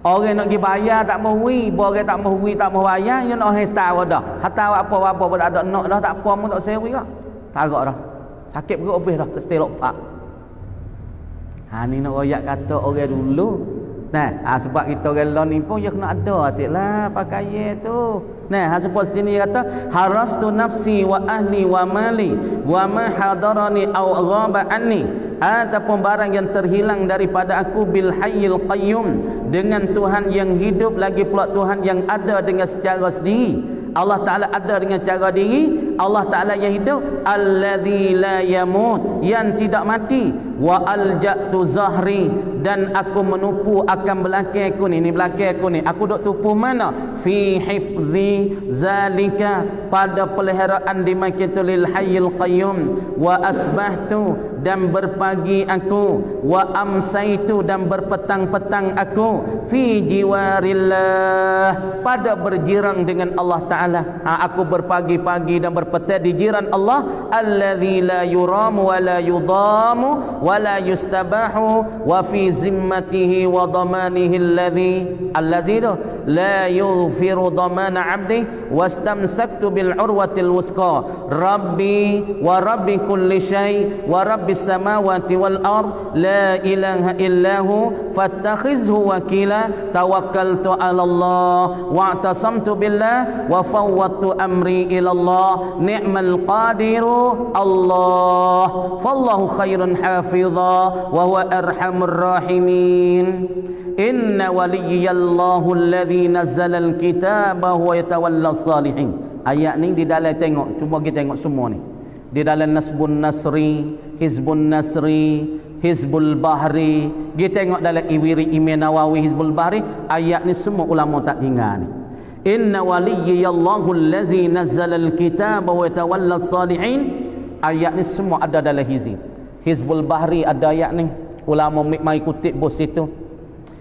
Orang nak pergi bayar tak mau wi, orang tak mau wi tak mau bayar, dia nak tahu dah. Tahu apa-apa pun tak ada nak dah, tak apa mu tak sewi kah? Tak agak dah. Sakit perut habis dah ke stelok pak. Ni nak royak kata orang dulu. Nah, sebab kita orang lon ni pun dia kena ada atiklah pakaian tu. Nah, sebab sini kata harastu nafsi wa ahli wa mali wa ma hadarani aw ghaba anni. Ataupun barang yang terhilang daripada aku bil hayyil qayyum, dengan Tuhan yang hidup, lagi pula Tuhan yang ada dengan secara sendiri. Allah Ta'ala ada dengan cara diri, Allah Ta'ala yang hidup, alladzi la yamut, yang tidak mati, wa alja'tu zahri, dan aku menupu akan belakang aku ni belakang aku ni, aku duk tupu mana? Fi hifzi zalika, pada peliharaan dimakitu lil hayyil qayyum, wa asbahtu, dan berpagi aku, wa amsaitu, dan berpetang-petang aku, fi jiwarillah, pada berjirang dengan Allah Ta'ala. Aku berpagi-pagi dan berpetang di jiran Allah, alladzi la yuramu wa la yudamu wa la yustabahu, wa fi zimmatihi wa damanihi alladzi la yughfiru damana 'abdi, wastamsaktu bil urwatil wusqa, rabbi wa rabbi kulli syai wa rabbis samawati wal ard, la ilaha illahu fattakhizhu wakila, tawakkaltu 'ala Allah wa'tasamtu billah wa fawwadtu amri ila Allah, ni'mal qadiru Allah, fallahu khairun hafidha wa huwa arhamur rahimin. Inna waliyallahu alladhi nazzala al-kitaba wa yatawalla salihin. Ayat ni di dalam tengok, cuba kita tengok semua ni. Di dalam Nasbun Nasri, Hizbun Nasri, Hizbul Bahri, kita tengok dalam Iwiri Imam Nawawi Hizbul Bahri, ayat ni semua ulama tak tinggal ni. Inna waliyallahu allazi nazzala al-kitaba wa yatawalla salihin. Ayat ni semua ada dalam Hizbul Bahri, ada ayat ni. Ulama mai kutip bos situ.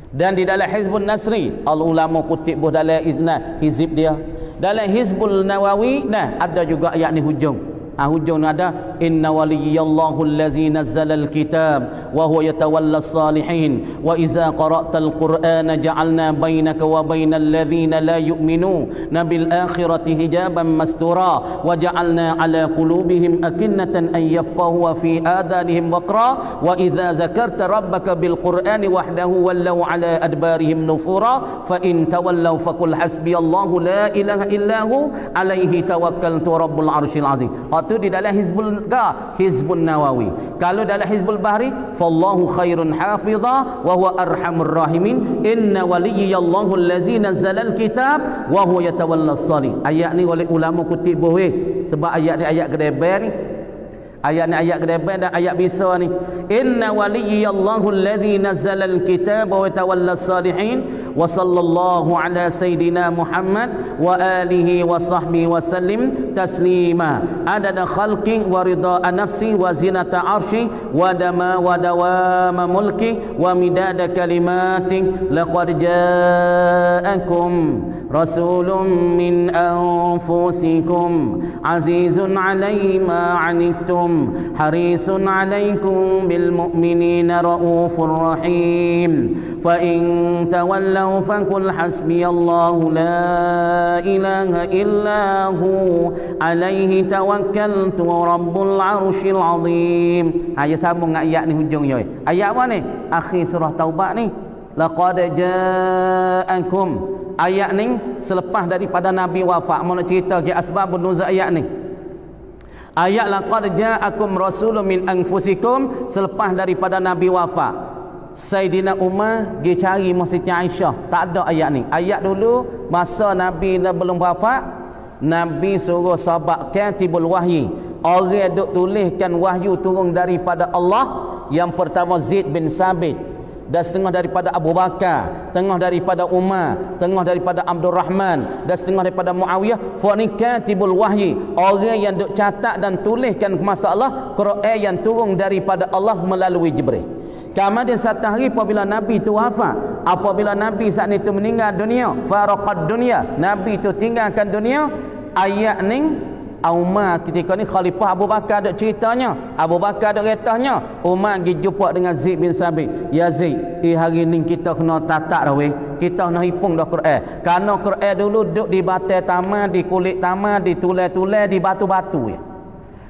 Dan di dalam Hizbun Nasri, ulama kutip bos dalam hizib dia. Dalam Hizbul Nawawi, ada juga ayat ni hujung. Hujung ada inna waliyallahu allazi nazzala al-kitab wa huwa yatawalla as-salihin wa idza qara'tal qur'ana ja'alna bainaka wa bainal ladzina la yu'minuna bil akhirati hijaban mastura wa ja'alna 'ala qulubihim akinnatan an yafqahu wa fi adanihim waqra wa idza zakarta rabbaka bil qur'ani wahdahu wallaw 'ala adbarihim nufura fa in tawallaw faqul hasbiyallahu la ilaha illahu 'alaihi tawakkaltu rabbul 'arsyil 'azim. Itu di dalam Hizbun Nawawi. Kalau dalam Hizbul Bahri, fallahu khairun hafidha wa huwa arhamur rahimin. Inna waliyallahu allazi nazzala al-kitab wa huwa yatawalla as-salih. Ayat ni oleh ulama kutip boleh, sebab ayat ni ayat kedebel ni. Ayat ni ayat kedebel dan ayat bisa ni. Inna waliyallahu allazi nazzala al-kitaba wa yatawalla as-salihin. Wa sallallahu ala sayyidina Muhammad wa alihi wa sahbihi wa sallim taslima adada khalqi wa ridha nafsi wa zinata arshi wa dawama mulki wa midada kalimati. Laqad ja'akum rasulun min anfusikum azizun 'alaihi ma 'anittum harisun 'alaikum bil mu'minina raufur rahim. Fa in tawallaw faqul hasbiyallahu la ilaha illa hu 'alaihi tawakkaltu rabbul 'arsyil 'azim. Ayat sambung dengan ayat ni hujungnya. Ayat apa ni? Akhir surah Taubah ni. Laqad ja'akum. Ayat ni selepas daripada Nabi wafat. Mau nak cerita ke asbabun nuzul ayat ni. Ayat laqad ja'akum rasulun min anfusikum selepas daripada Nabi wafat. Sayyidina Umar pergi cari Siti Aisyah, tak ada ayat ni. Ayat dulu masa Nabi dah belum wafat, Nabi suruh sahabat katibul wahyi, orang duk tuliskan wahyu turun daripada Allah. Yang pertama Zaid bin Sabit, dan setengah daripada Abu Bakar, setengah daripada Umar, setengah daripada Abdul Rahman, dan setengah daripada Muawiyah. Fa ni katibul wahyi, orang yang duk catat dan tuliskan masalah Quran yang turun daripada Allah melalui Jibril. Kemudian satu hari apabila Nabi itu wafat, apabila Nabi saat itu meninggal dunia, faraqad dunia, Nabi itu tinggalkan dunia, ayat ni Umar ketika ni Khalifah Abu Bakar ada ceritanya, Abu Bakar ada retahnya. Umar pergi jumpa dengan Zaid bin Sabit. Ya Zaid, hari ni kita kena tatak dah weh. Kita nak hipung dah Quran. Kerana Quran dulu duduk di batai taman, di kulit taman, di tulai-tulai, di batu-batu ya.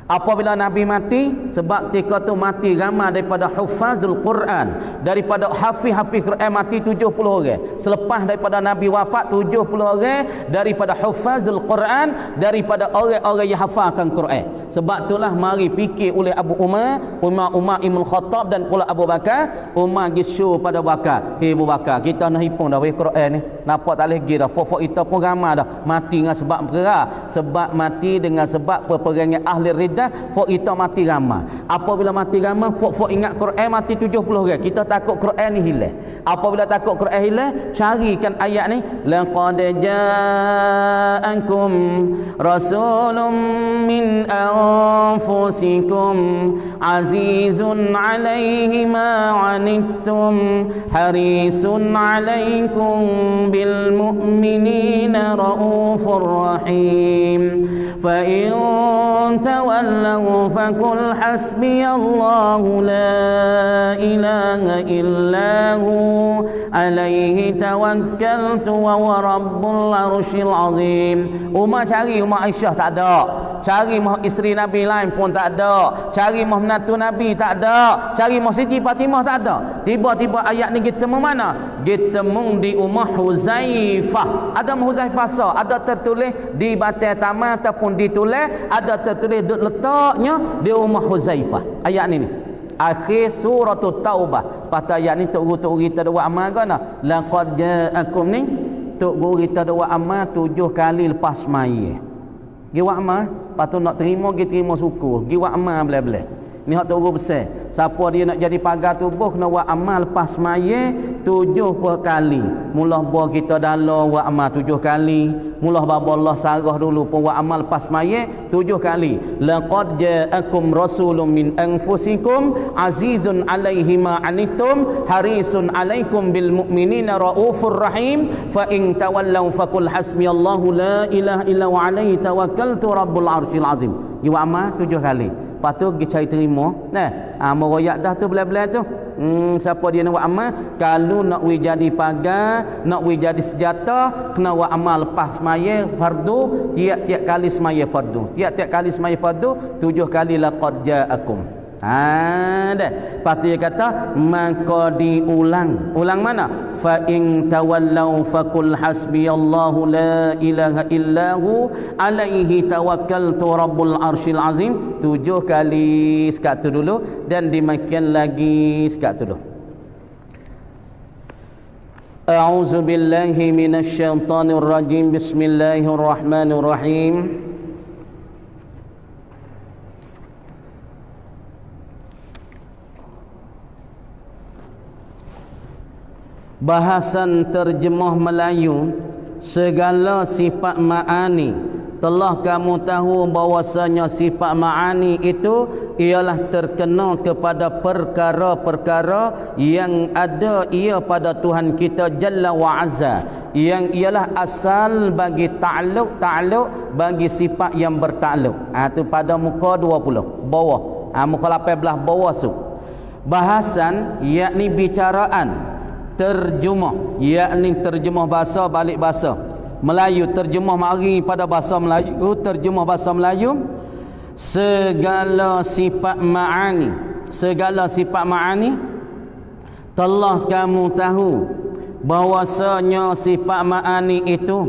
Apabila Nabi mati, sebab ketika tu mati ramai daripada hufazul Quran, daripada hafiz-hafiz Quran mati 70 orang. Selepas daripada Nabi wafat 70 orang daripada hufazul Quran, daripada orang-orang yang hafalkan Quran. Sebab itulah mari fikir oleh Abu Umar Ibn Khattab dan pula Abu Bakar. Umar gisu pada Bakar, "Hei Abu Bakar, kita nak hipung dah weh Quran ni. Nampak tak leh gira. Fok-fok kita pun ramai dah. Mati dengan sebab perkara, sebab mati dengan sebab peperangan ahli riddah. Fok kita mati ramai. Apabila mati ramai, fok ingat Quran mati 70 orang. Kita takut Quran ni hilang. Apabila takut Quran hilang, carikan ayat ni, laqad ja'akum rasulun min anfusikum azizun 'alaihi ma 'anittum harisun 'alaikum bil mu'minina raufur rahim fa in tawallaw faqul hasbiyallahu la ilaha illahu alaihi tawakkaltu wa huwa rabbul arsyil azim." Umar cari Umar Aisyah tak ada, cari mah isteri Nabi lain pun tak ada, cari mah menantu Nabi tak ada, cari mah Siti Fatimah tak ada. Tiba-tiba ayat ni kita temu mana? Kita temu di rumah Huzaifah. Ada Huzaifah sah, ada tertulis di batai taman ataupun ditulis, ada tertulis duduk letaknya di rumah Huzaifah. Ayat ni akhir surah Taubah. Patut ayat ni tok guru kita ada buat amal kan? Laqad ja'akum ni tok guru kita ada buat amal 7 kali lepas maya. Gi buat amal, patut nak terima gi terima syukur. Gi buat amal belah-belah. Ni hak tok guru besar. Siapa dia nak jadi pagar tubuh kena buat amal lepas maya 7 kali. Mula buat kita dalam buat amal 7 kali. Mula bapa Allah sarah dulu pun buat amal lepas maya 7 kali. Laqad ja'akum rasulun min anfusikum azizun 'alaihi ma 'anittum harisun 'alaikum bil mu'minina raufur rahim fa in tawallaw faqul hasbiyallahu la ilaha illa huwa 'alaihi tawakkaltu rabbul arsyil azim. Dia buat amal 7 kali. Lepas tu pergi cari terima. Meroyak dah tu belah-belah tu. Siapa dia nak buat amal? Kalau nak jadi pagar, nak jadi senjata, kena buat amal lepas semaya fardu, tiap-tiap kali semaya fardu. Tiap-tiap kali semaya fardu 7 kali laqad ja'akum. Dah. Lepas tu dia kata maka diulang. Ulang mana? Fa in tawallaw faqul hasbiyallahu la ilaha illahu alaihi tawakkaltu rabbul arsyil azim. 7 kali sekat tu dulu dan dimakan lagi sekat tu dulu. A'udzu billahi minasyaitonir rajim. Bismillahirrahmanirrahim. Bahasan terjemah Melayu, segala sifat ma'ani telah kamu tahu bahwasanya sifat ma'ani itu ialah terkena kepada perkara-perkara yang ada ia pada Tuhan kita Jalla wa Azza, yang ialah asal bagi ta'alluq bagi sifat yang bertakluk. Itu pada muka 20 bawah, muka 18 bawah tu. Bahasan yakni bicaraan, terjemah yakni terjemah bahasa balik bahasa Melayu, terjemah mari pada bahasa Melayu, terjemah bahasa Melayu. Segala sifat ma'ani, segala sifat ma'ani telah kamu tahu bahwasanya sifat ma'ani itu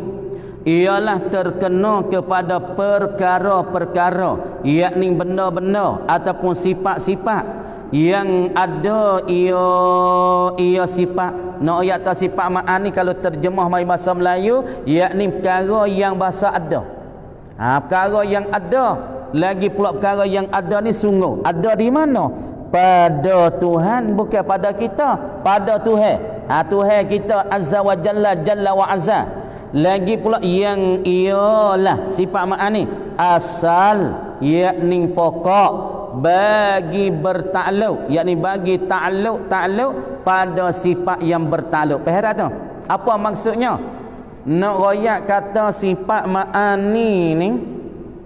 ialah terkena kepada perkara-perkara, yakni benda-benda ataupun sifat-sifat yang ada ia sifat. Nak ayat tak sifat ma'ani kalau terjemah mai bahasa Melayu yakni perkara yang bahasa ada. Perkara yang ada, lagi pula perkara yang ada ni sungguh ada di mana? Pada Tuhan, bukan pada kita, pada Tuhan. Tuhan kita azza wa jalla, jalla wa azza. Lagi pula yang ialah sifat ma'ani asal, yakni pokok bagi bertakluk, yakni bagi takluk pada sifat yang bertakluk. Faham tak tu? Apa maksudnya? Nak royak kata sifat ma'ani ni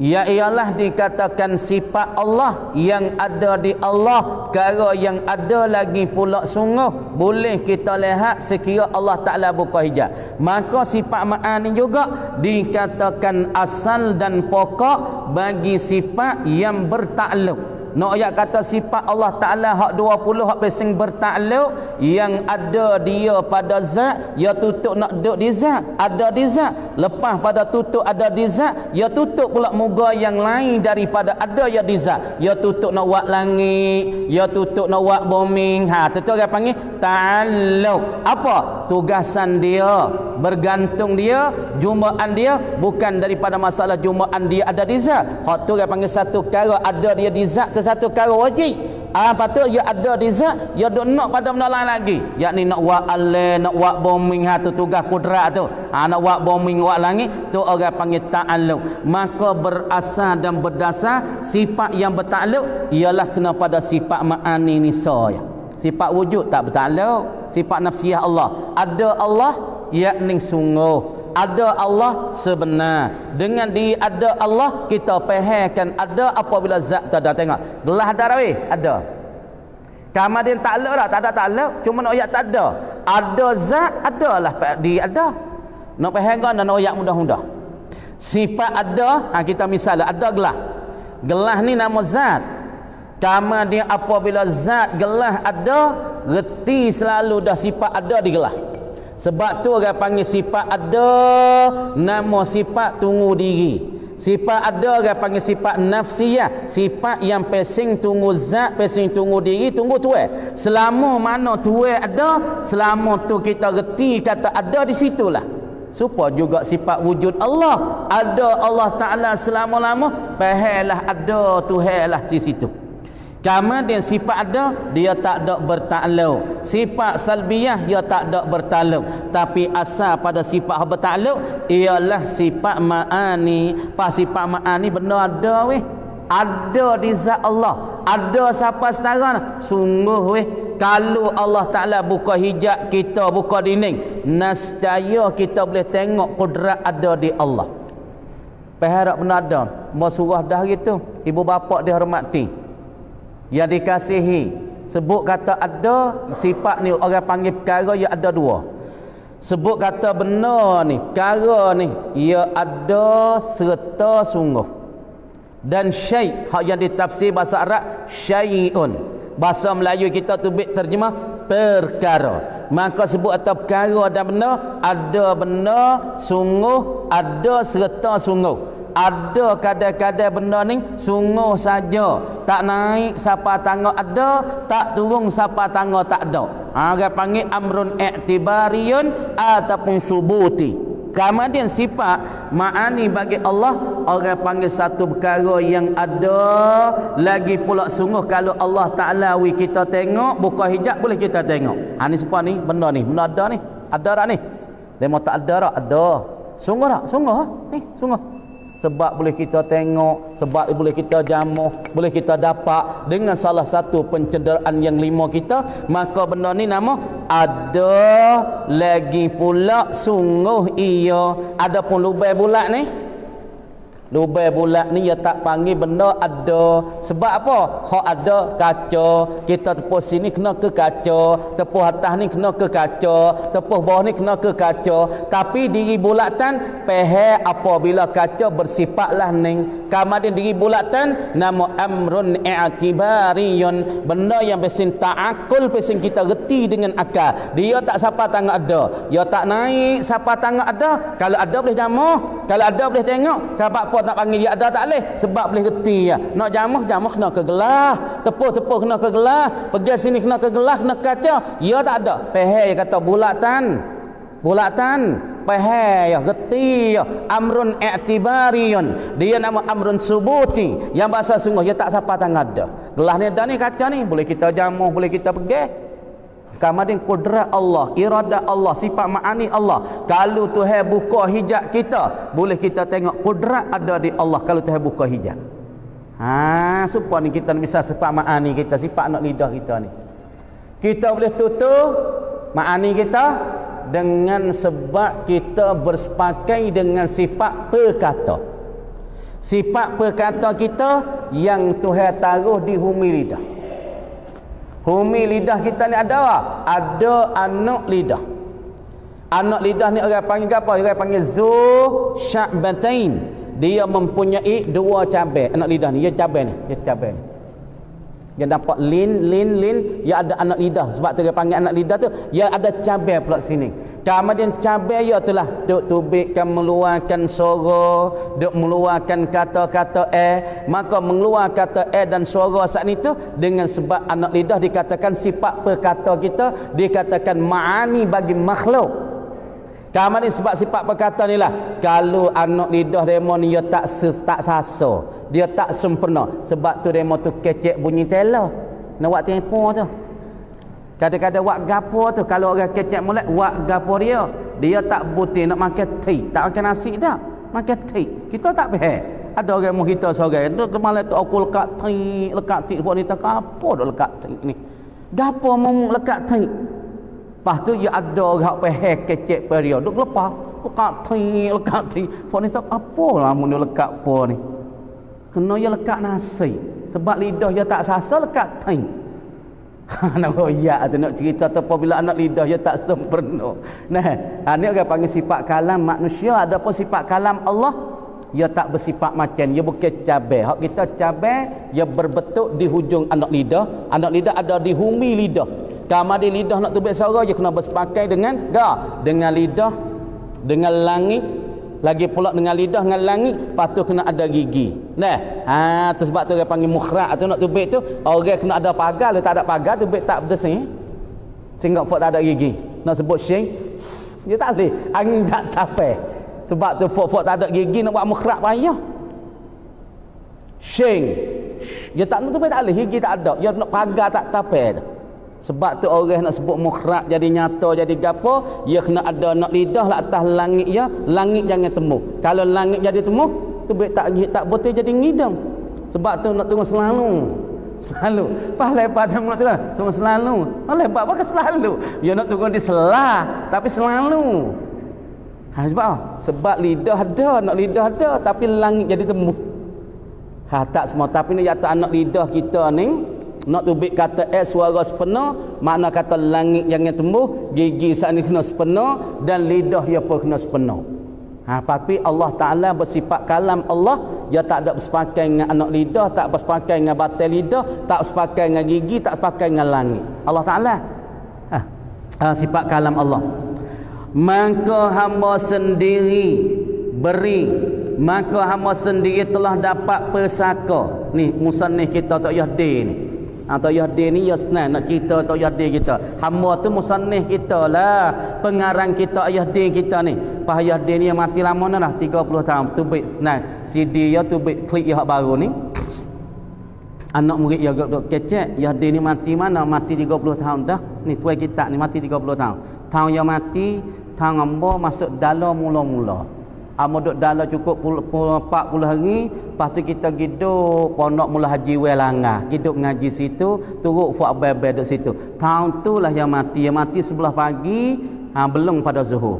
Ya ialah dikatakan sifat Allah yang ada di Allah, perkara yang ada lagi pula sungguh boleh kita lihat sekira Allah Ta'ala buka hijab. Maka sifat ma'ani juga dikatakan asal dan pokok bagi sifat yang bertakluk. Nak ayat kata sifat Allah Ta'ala hak 20 hak pesing bertakluk yang ada dia pada zat, ya tutup nak duduk di zat, ada di zat. Lepas pada tutup ada di zat, ya tutup pula muga yang lain daripada ada ya di zat. Ya tutup nak buat langit, ya tutup nak buat bumi. Tu orang panggil ta'alluq. Apa? Tugasan dia, bergantung dia, jumaan dia bukan daripada masalah jumaan dia ada di zat. Hak tu orang panggil satu perkara ada dia di zat, satu perkara wajib. Patut dia ada di zat, dia duk nak pada benda lain lagi, yakni nak buat alam, nak buat bombing, tu tugas kudrat tu. Nak buat bombing, buat langit, tu orang panggil ta'alluq. Maka berasal dan berdasar sifat yang bertakluk ialah kena pada sifat ma'ani nisaya. Sifat wujud tak bertakluk. Sifat nafsiyah Allah, ada Allah yakni sungguh, ada Allah sebenar. Dengan di ada Allah kita fahamkan ada apabila zat tak ada. Tengok gelas ada dah ada. Kemudian takluk dah, tak ada takluk, cuma nak ayat tak ada. Ada zat adalah di ada. Nak faham kan dan ayat mudah-mudah. Sifat ada, kita misalnya ada gelas. Gelas ni nama zat. Kemudian apabila zat gelas ada, reti selalu dah sifat ada di gelas. Sebab tu orang panggil sifat ada nama sifat tunggu diri. Sifat ada orang panggil sifat nafsiyah, sifat yang pesing tunggu zat, pesing tunggu diri, tunggu tuai. Selama mana tuai ada, selama tu kita reti kata ada di situlah. Supaya juga sifat wujud Allah, ada Allah Ta'ala selama-lama, pahalah ada Tuhanlah di situ. Kemudian sifat ada dia tak ada bertakluk. Sifat salbiyah dia tak ada bertakluk. Tapi asal pada sifat bertakluk ialah sifat ma'ani. Pas sifat ma'ani benda ada weh. Ada di zat Allah. Ada siapa setara sungguh weh. Kalau Allah Ta'ala buka hijab kita, buka dinding, nescaya kita boleh tengok kudrat ada di Allah. Perharap benda ada. Mau surah dah gitu. Ibu bapa dihormati, yang dikasihi, sebut kata ada, sifat ni orang panggil perkara yang ada dua. Sebut kata benar ni, perkara ni ia ada serta sungguh. Dan syai' hak yang ditafsir bahasa Arab syai'un, bahasa Melayu kita tu terjemah perkara. Maka sebut kata perkara ada benar sungguh, ada serta sungguh. Ada kadang-kadang benda ni sungguh saja, tak naik siapa tangga ada, tak turun siapa tangga tak ada. Orang panggil amrun i'tibariyun ataupun subuti. Kemudian sifat ma'ani bagi Allah orang panggil satu perkara yang ada lagi pula sungguh. Kalau Allah Ta'ala kita tengok buka hijab boleh kita tengok. Ni siapa ni benda ada ni, ada tak ni? Demo tak ada tak? Ada. Sungguh tak? Sungguh ni, sungguh. Sebab boleh kita tengok, sebab boleh kita jamuh, boleh kita dapat dengan salah satu pencenderaan yang lima kita. Maka benda ni nama ada lagi pula sungguh ia. Adapun lubai bulat ni, lubai bulat ni dia tak panggil benda ada. Sebab apa? Hak ada kaca, kita tepuh sini kena ke kaca, tepuh atas ni kena ke kaca, tepuh bawah ni kena ke kaca. Tapi diri bulatan pehe apabila kaca bersifatlah ning. Kemudian diri bulatan nama amrun i'tibariyun, benda yang besin ta'akul, besin kita reti dengan akal. Dia tak siapa tangan ada, dia tak naik siapa tangan ada. Kalau ada boleh jamuh, kalau ada boleh tengok. Sebab apa nak panggil dia ada tak boleh? Sebab boleh reti ya. Nak jamuh kena ke gelas, tepuh kena ke gelas, pergi sini kena ke gelas, kena kaca. Ya tak ada. Pehe kata bulatan pehe ya, reti ya. Amrun i'tibariyun, dia nama amrun subuti, yang bahasa sungguh dia tak siapa tangan ada. Gelas ni ada ni, kaca ni boleh kita jamuh, boleh kita pergi. Kemudian kudrat Allah, iradat Allah, sifat ma'ani Allah. Kalau Tuhan buka hijab kita, boleh kita tengok kudrat ada di Allah kalau Tuhan buka hijab. Supaya ni kita bisa sifat ma'ani kita, sifat nak lidah kita ni. Kita boleh tutup ma'ani kita dengan sebab kita bersepakai dengan sifat perkata. Sifat perkata kita yang Tuhan taruh di humi lidah. Humi lidah kita ni ada apa? Ada anak lidah. Anak lidah ni orang panggil apa? Orang panggil zu sya'batain. Dia mempunyai dua cabai. Anak lidah ni, dia cabai ni, dia cabai ni. Dia dapat lin, dia ada anak lidah. Sebab tu dia panggil anak lidah tu, dia ada cabai pula sini. Kemudian cabai dia telah duk tubikkan, mengeluarkan suara, duk mengeluarkan kata-kata maka mengeluar kata dan suara saat itu dengan sebab anak lidah dikatakan sifat perkata kita, dikatakan ma'ani bagi makhluk. Kemudian sebab sifat perkata ni lah, kalau anak lidah demo ni dia tak sasa, dia tak sempurna. Sebab tu demo tu kecek bunyi tela nak buat tempo tu. Kadang-kadang wak gapo tu, kalau orang kecek molek wak gapo dia tak buti nak makan teh, tak makan nasi dah, makan teh. Kita tak faham. Ada orang mau kita seorang tu malam tu aku lekat teh buat ni tak apa dak lekat teh ni. Gapo mau lekat teh? Lepas tu dia ada orang faham kecek per dia duk lepas lekat teh buat ni tak apa lah mun lekat apa ni. Kena dia lekat nasi. Sebab lidah dia tak sasa lekat teh. Nak royak tu nak cerita tu apabila anak lidah dia tak sempurna. Nah, ni orang panggil sifat kalam manusia. Ada pun sifat kalam Allah, dia tak bersifat macam, dia bukan cabai. Hak kita cabai, dia berbentuk di hujung anak lidah. Anak lidah ada di humi lidah. Kemudian lidah nak tubik suara, dia kena bersepakai dengan dengan lidah, dengan langit, lagi pula dengan lidah dengan langit, lepas tu kena ada gigi. Nah, tu sebab tu orang panggil mukhrak tu nak tubik tu, orang kena ada pagar, kalau tak ada pagar tubik tak bersih. Sehingga fok tak ada gigi. Nak sebut sying, dia tak boleh. Angin tak tapai. Sebab tu fok tak ada gigi nak buat mukhrak payah. Sying. Dia tak nak tubik tak boleh, gigi tak ada. Dia nak pagar tak tapai tu. Sebab tu orang nak sebut mukhrak jadi nyata jadi gapo, dia kena ada nak lidah lah atas langit ya, langit jangan temu. Kalau langit jadi temu, tu tak boleh jadi ngidam. Sebab tu nak tunggu selalu. Pas lepas tu nak tunggu selalu. Lepas apa ke selalu? Dia nak tunggu di selah, tapi selalu. Sebab lidah ada, nak lidah ada, tapi langit jadi temu. Tak semua, tapi ni jatuh anak lidah kita ni nak tubik kata suara sepenuh, makna kata langit jangan tumbuh, gigi saat ni kena sepenuh dan lidah dia pun kena sepenuh. Tapi Allah Ta'ala bersifat kalam Allah, dia tak ada bersepakai dengan anak lidah, tak bersepakai dengan batal lidah, tak bersepakai dengan gigi, tak bersepakai dengan langit. Allah Ta'ala sifat kalam Allah. Maka hamba sendiri beri, maka hamba sendiri telah dapat persaka. Ni musannif kita Tok Yahdi ni. Tok Yahdi ni ya senang nak cerita Tok Yahdi kita. Hamba tu musannif kita lah, pengarang kita Yahdi kita ni. Pak Yahdi ni yang mati lama dah 30 tahun. Tubik senang. CD dia tubik klik yang baru ni. Anak murid dia dok kecek. Yahdi ni mati mana? Mati 30 tahun dah. Ni tuai kitab ni mati 30 tahun. Tahun yang mati, tahun hamba masuk dalam mula-mula. Amo duk dalam cukup 40 hari, lepas tu kita hidup pondok Mula Haji Welanga, hidup ngaji situ, turut fuak bebe duk situ. Tahun tu lah yang mati sebelah pagi, belum pada zuhur.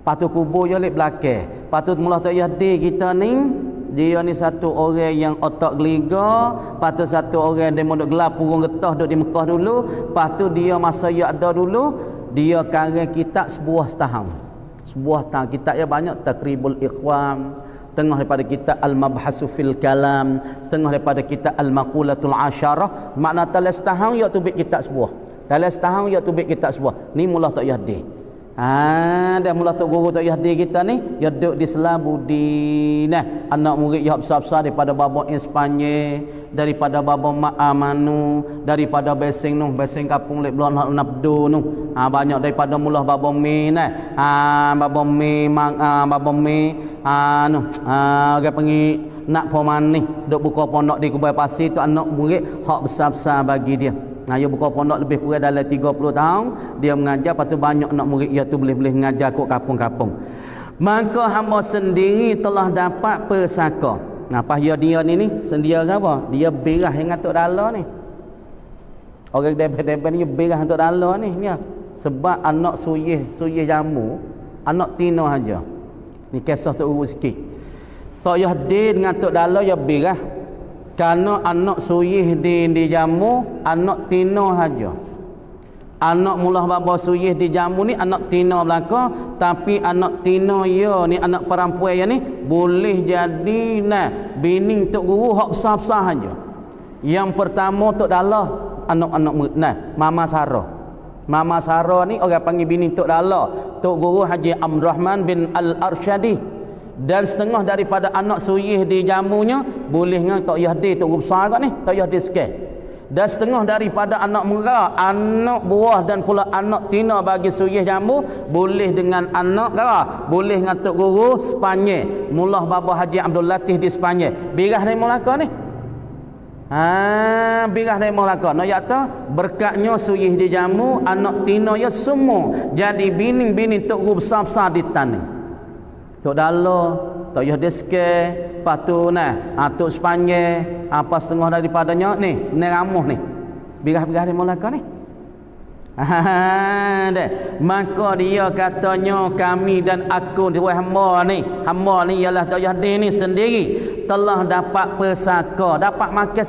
Lepas tu kubur dia lek belakang. Lepas tu mula Tok Yahdi kita ni, dia ni satu orang yang otak geliga, lepas tu satu orang dia duk gelap purung getah duk di Mekah dulu, lepas tu dia masa dia ada dulu, dia karang kitab sebuah setahun. Sebuah kitab yang banyak, Takribul Ikhwan, setengah daripada kitab Al-Mabhasu fil Kalam, setengah daripada kitab Al-Maqulatul Asyarah. Makna dalam setahun ia tubik kitab sebuah, dalam setahun ia tubik kitab sebuah. Ni mula Tok Yahdi. Dan mula Tok Guru Tok Yahdi kita ni, dia duduk di Selabudi. Anak murid dia besar-besar daripada Baba Espanyol, daripada Baba Mak Amanu, daripada Besing Nuh, Besing Kapung Lek Belon Nabdu Nuh. Banyak daripada mula Baba Mi Baba Mi Baba Mi orang panggil nak poman ni duk buka pondok di Kubai Pasir tu, anak murid hak besar-besar bagi dia. Dia buka pondok lebih kurang dalam 30 tahun dia mengajar, lepas tu banyak anak murid dia tu boleh mengajar kat kampung-kampung. Maka hamba sendiri telah dapat persaka. Pas dia ni sendiri apa? Dia berah dengan Tok Dala ni. Orang debet-debet ni berah Tok Dala ni ya. Sebab anak suyih jamu, anak tino aja. Ni kisah Tok Guru sikit. tak payah dengan tok dalam ya birah. Kerana anak suyih di jamu, anak tino saja. Anak mula bapa suyih di jamu ni anak tino belaka, tapi anak tino ya ni anak perempuan ya ni boleh jadi bini tok guru hak besar-besar saja. Yang pertama tok dalah anak-anak Mama Sarah. Mama Sarah ni orang panggil bini tok dalah, tok guru Haji Abdul Rahman bin Al-Arsyadi. Dan setengah daripada anak suyih di jamunya boleh dengan tok Yahdi tok guru besar kat ni, tok Yahdi sikit. Dan setengah daripada anak mera, anak buah dan pula anak tina bagi suyih jambu boleh dengan anak kara, boleh dengan tok guru Sepanyol. Mula bapa Haji Abdul Latif di Sepanyol. Birah dari Melaka ni. Birah dari Melaka. No yata berkatnya suyih di jambu, anak tina ya semua jadi bini-bini tok guru besar-besar di tanah. Tok Dalo, tok Yahdeske, lepas tu tok Sepanyol, apa setengah daripadanya ni ramuh ni. Birah-birah dia Melaka ni. Maka dia katanya kami dan aku dua hamba ni ialah tok Yahdi ni sendiri telah dapat pesaka, dapat makan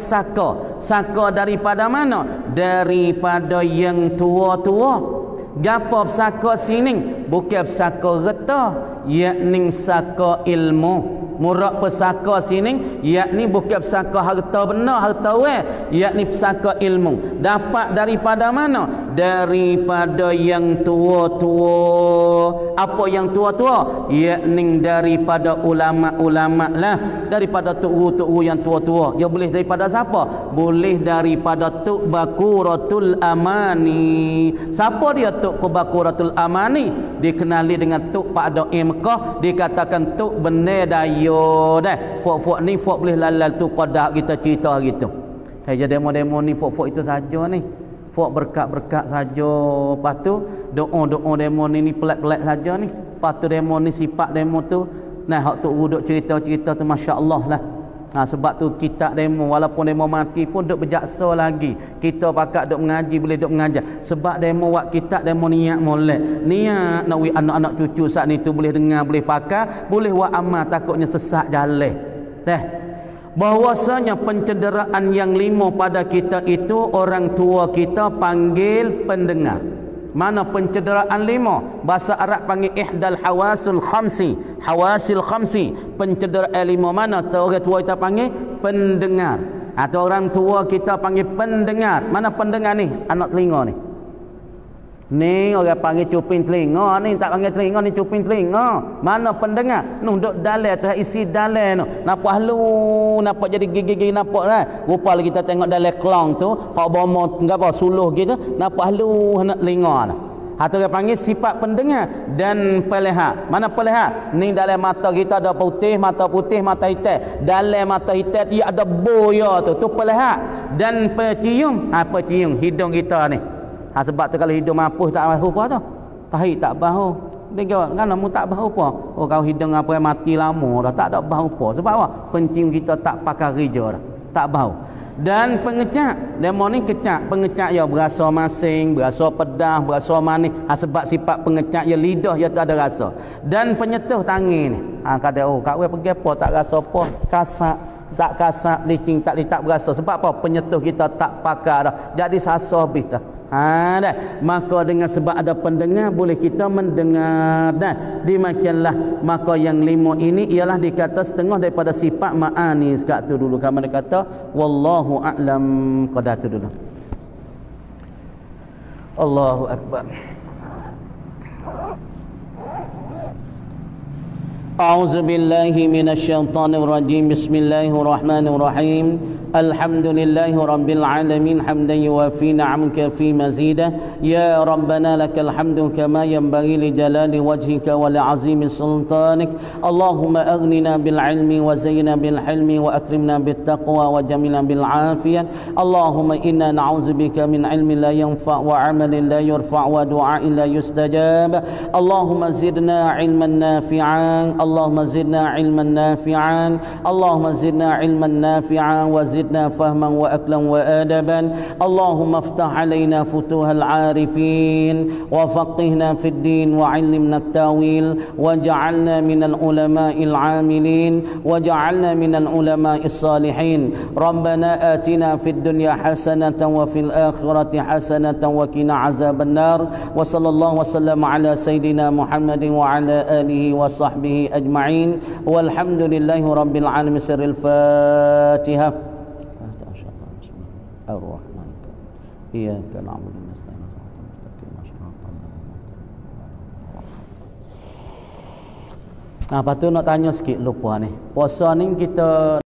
saka daripada mana? Daripada yang tua-tua. Gapo pesaka sini? Bukan pesaka reta, yakni saka ilmu. Murak pesaka sini yakni bukan pesaka harta benda, harta weh, yakni pesaka ilmu. Dapat daripada mana? Daripada yang tua-tua. Apa yang tua-tua? Yakni daripada ulama-ulama lah, daripada tuk-guru yang tua-tua. Ya boleh daripada siapa? Boleh daripada Tuk Bakuratul Amani. Siapa dia Tuk Bakuratul Amani? Dikenali dengan Tuk Pak Doi Mekah, dikatakan Tuk Bener Dayo dah. Fok-fok ni fok boleh lalal tu pada kita cerita gitu. Jadi demo-demo ni fok-fok itu saja ni. Fok berkat-berkat saja. Lepas tu doa-doa demo ni pelik-pelik saja ni. Lepas tu demo ni sifat demo tu hak Tuk Guru duk cerita-cerita tu masya-Allah lah. Sebab tu kita demo walaupun demo mati pun duk berjaksa lagi. Kita pakat duk mengaji boleh duk mengajar. Sebab demo wak kita demo niat molek. Niat nak anak-anak cucu saat ni tu boleh dengar, boleh pakai, boleh wak amal takutnya sesat jalan. Bahwasanya pencederaan yang 5 pada kita itu orang tua kita panggil pendengar. Mana pencederaan 5? Bahasa Arab panggil ihdal hawasul khamsi. Hawasil khamsi. Pencederaan 5 mana? Orang tua kita panggil pendengar. Atau orang tua kita panggil pendengar. Mana pendengar ni? Anak telinga ni. Ni orang panggil cuping telinga, ni tak panggil telinga, ni cuping telinga. Mana pendengar? Nuh duk dalai tu isi dalai tu. Nampak halu, nampak jadi gigi-gigi nampak kan. Rupa lagi kita tengok dalai kelong tu, hak bomo ngapa suluh gitu, nampak halu nak telinga tu. Atau orang panggil sifat pendengar dan pelihat. Mana pelihat? Ni dalam mata kita ada putih, mata hitam. Dalam mata hitam dia ada boya tu pelihat. Dan pecium, pecium hidung kita ni. Sebab tu kalau hidung mapuh tak bahu apa tu? Tahi tak bahu. Dia jawab, kan kamu tak bahu apa? Oh kau hidung apa yang mati lama dah, tak ada bahu apa. Sebab apa? Pencium kita tak pakai kerja dah. Tak bahu. Dan pengecak, demo ni kecak. Pengecak ya berasa masing, berasa pedas, berasa manis. Sebab sifat pengecak ya lidah ya tak ada rasa. Dan penyetuh tangan ni. Kadang kat we pergi apa tak rasa apa. Kasak, tak kasak, licin tak berasa. Sebab apa? Penyetuh kita tak pakai dah. Jadi sasa habis dah. Dah. Maka dengan sebab ada pendengar boleh kita mendengar dah. Dimakanlah. Maka yang 5 ini ialah dikata setengah daripada sifat ma'ani. Sekat tu dulu kami kata wallahu a'lam. Qada tu dulu. Allahu akbar. A'udzu billahi minasyaitonir rajim. Bismillahirrahmanirrahim. Alhamdulillahi rabbil alamin hamdan yuwafi ni'amaka fi mazidah. Ya rabbana lakal hamdu kama yanbaghi li jalali wajhika wa li 'azimi sultanik. Allahumma aghnina bil 'ilmi wa zayyina bil hilmi wa akrimna bit taqwa wa jamilna bil 'afiyah. Allahumma inna na'udzubika min 'ilmin la yanfa' wa 'amalin la yurfa' wa du'a'in la yustajab. Allahumma zidna 'ilman nafi'an. Allahumma zidna 'ilman nafi'an. Allahumma zidna 'ilman nafi'an wa zidna زدنا فهما وأكلا وآدبا اللهم افتح علينا فتوح العارفين وفقهنا في الدين وعلمنا التاويل وجعلنا من العلماء العاملين وجعلنا من العلماء الصالحين ربنا آتنا في الدنيا حسنة وفي الآخرة حسنة وقنا عذاب النار وصلى الله وسلم على سيدنا محمد وعلى آله وصحبه أجمعين والحمد لله رب العالمين. سر الفاتحة. الرحمن إياك نعبد ونستعين. Lepas tu nak tanya sikit lupa ni. Puasa ni kita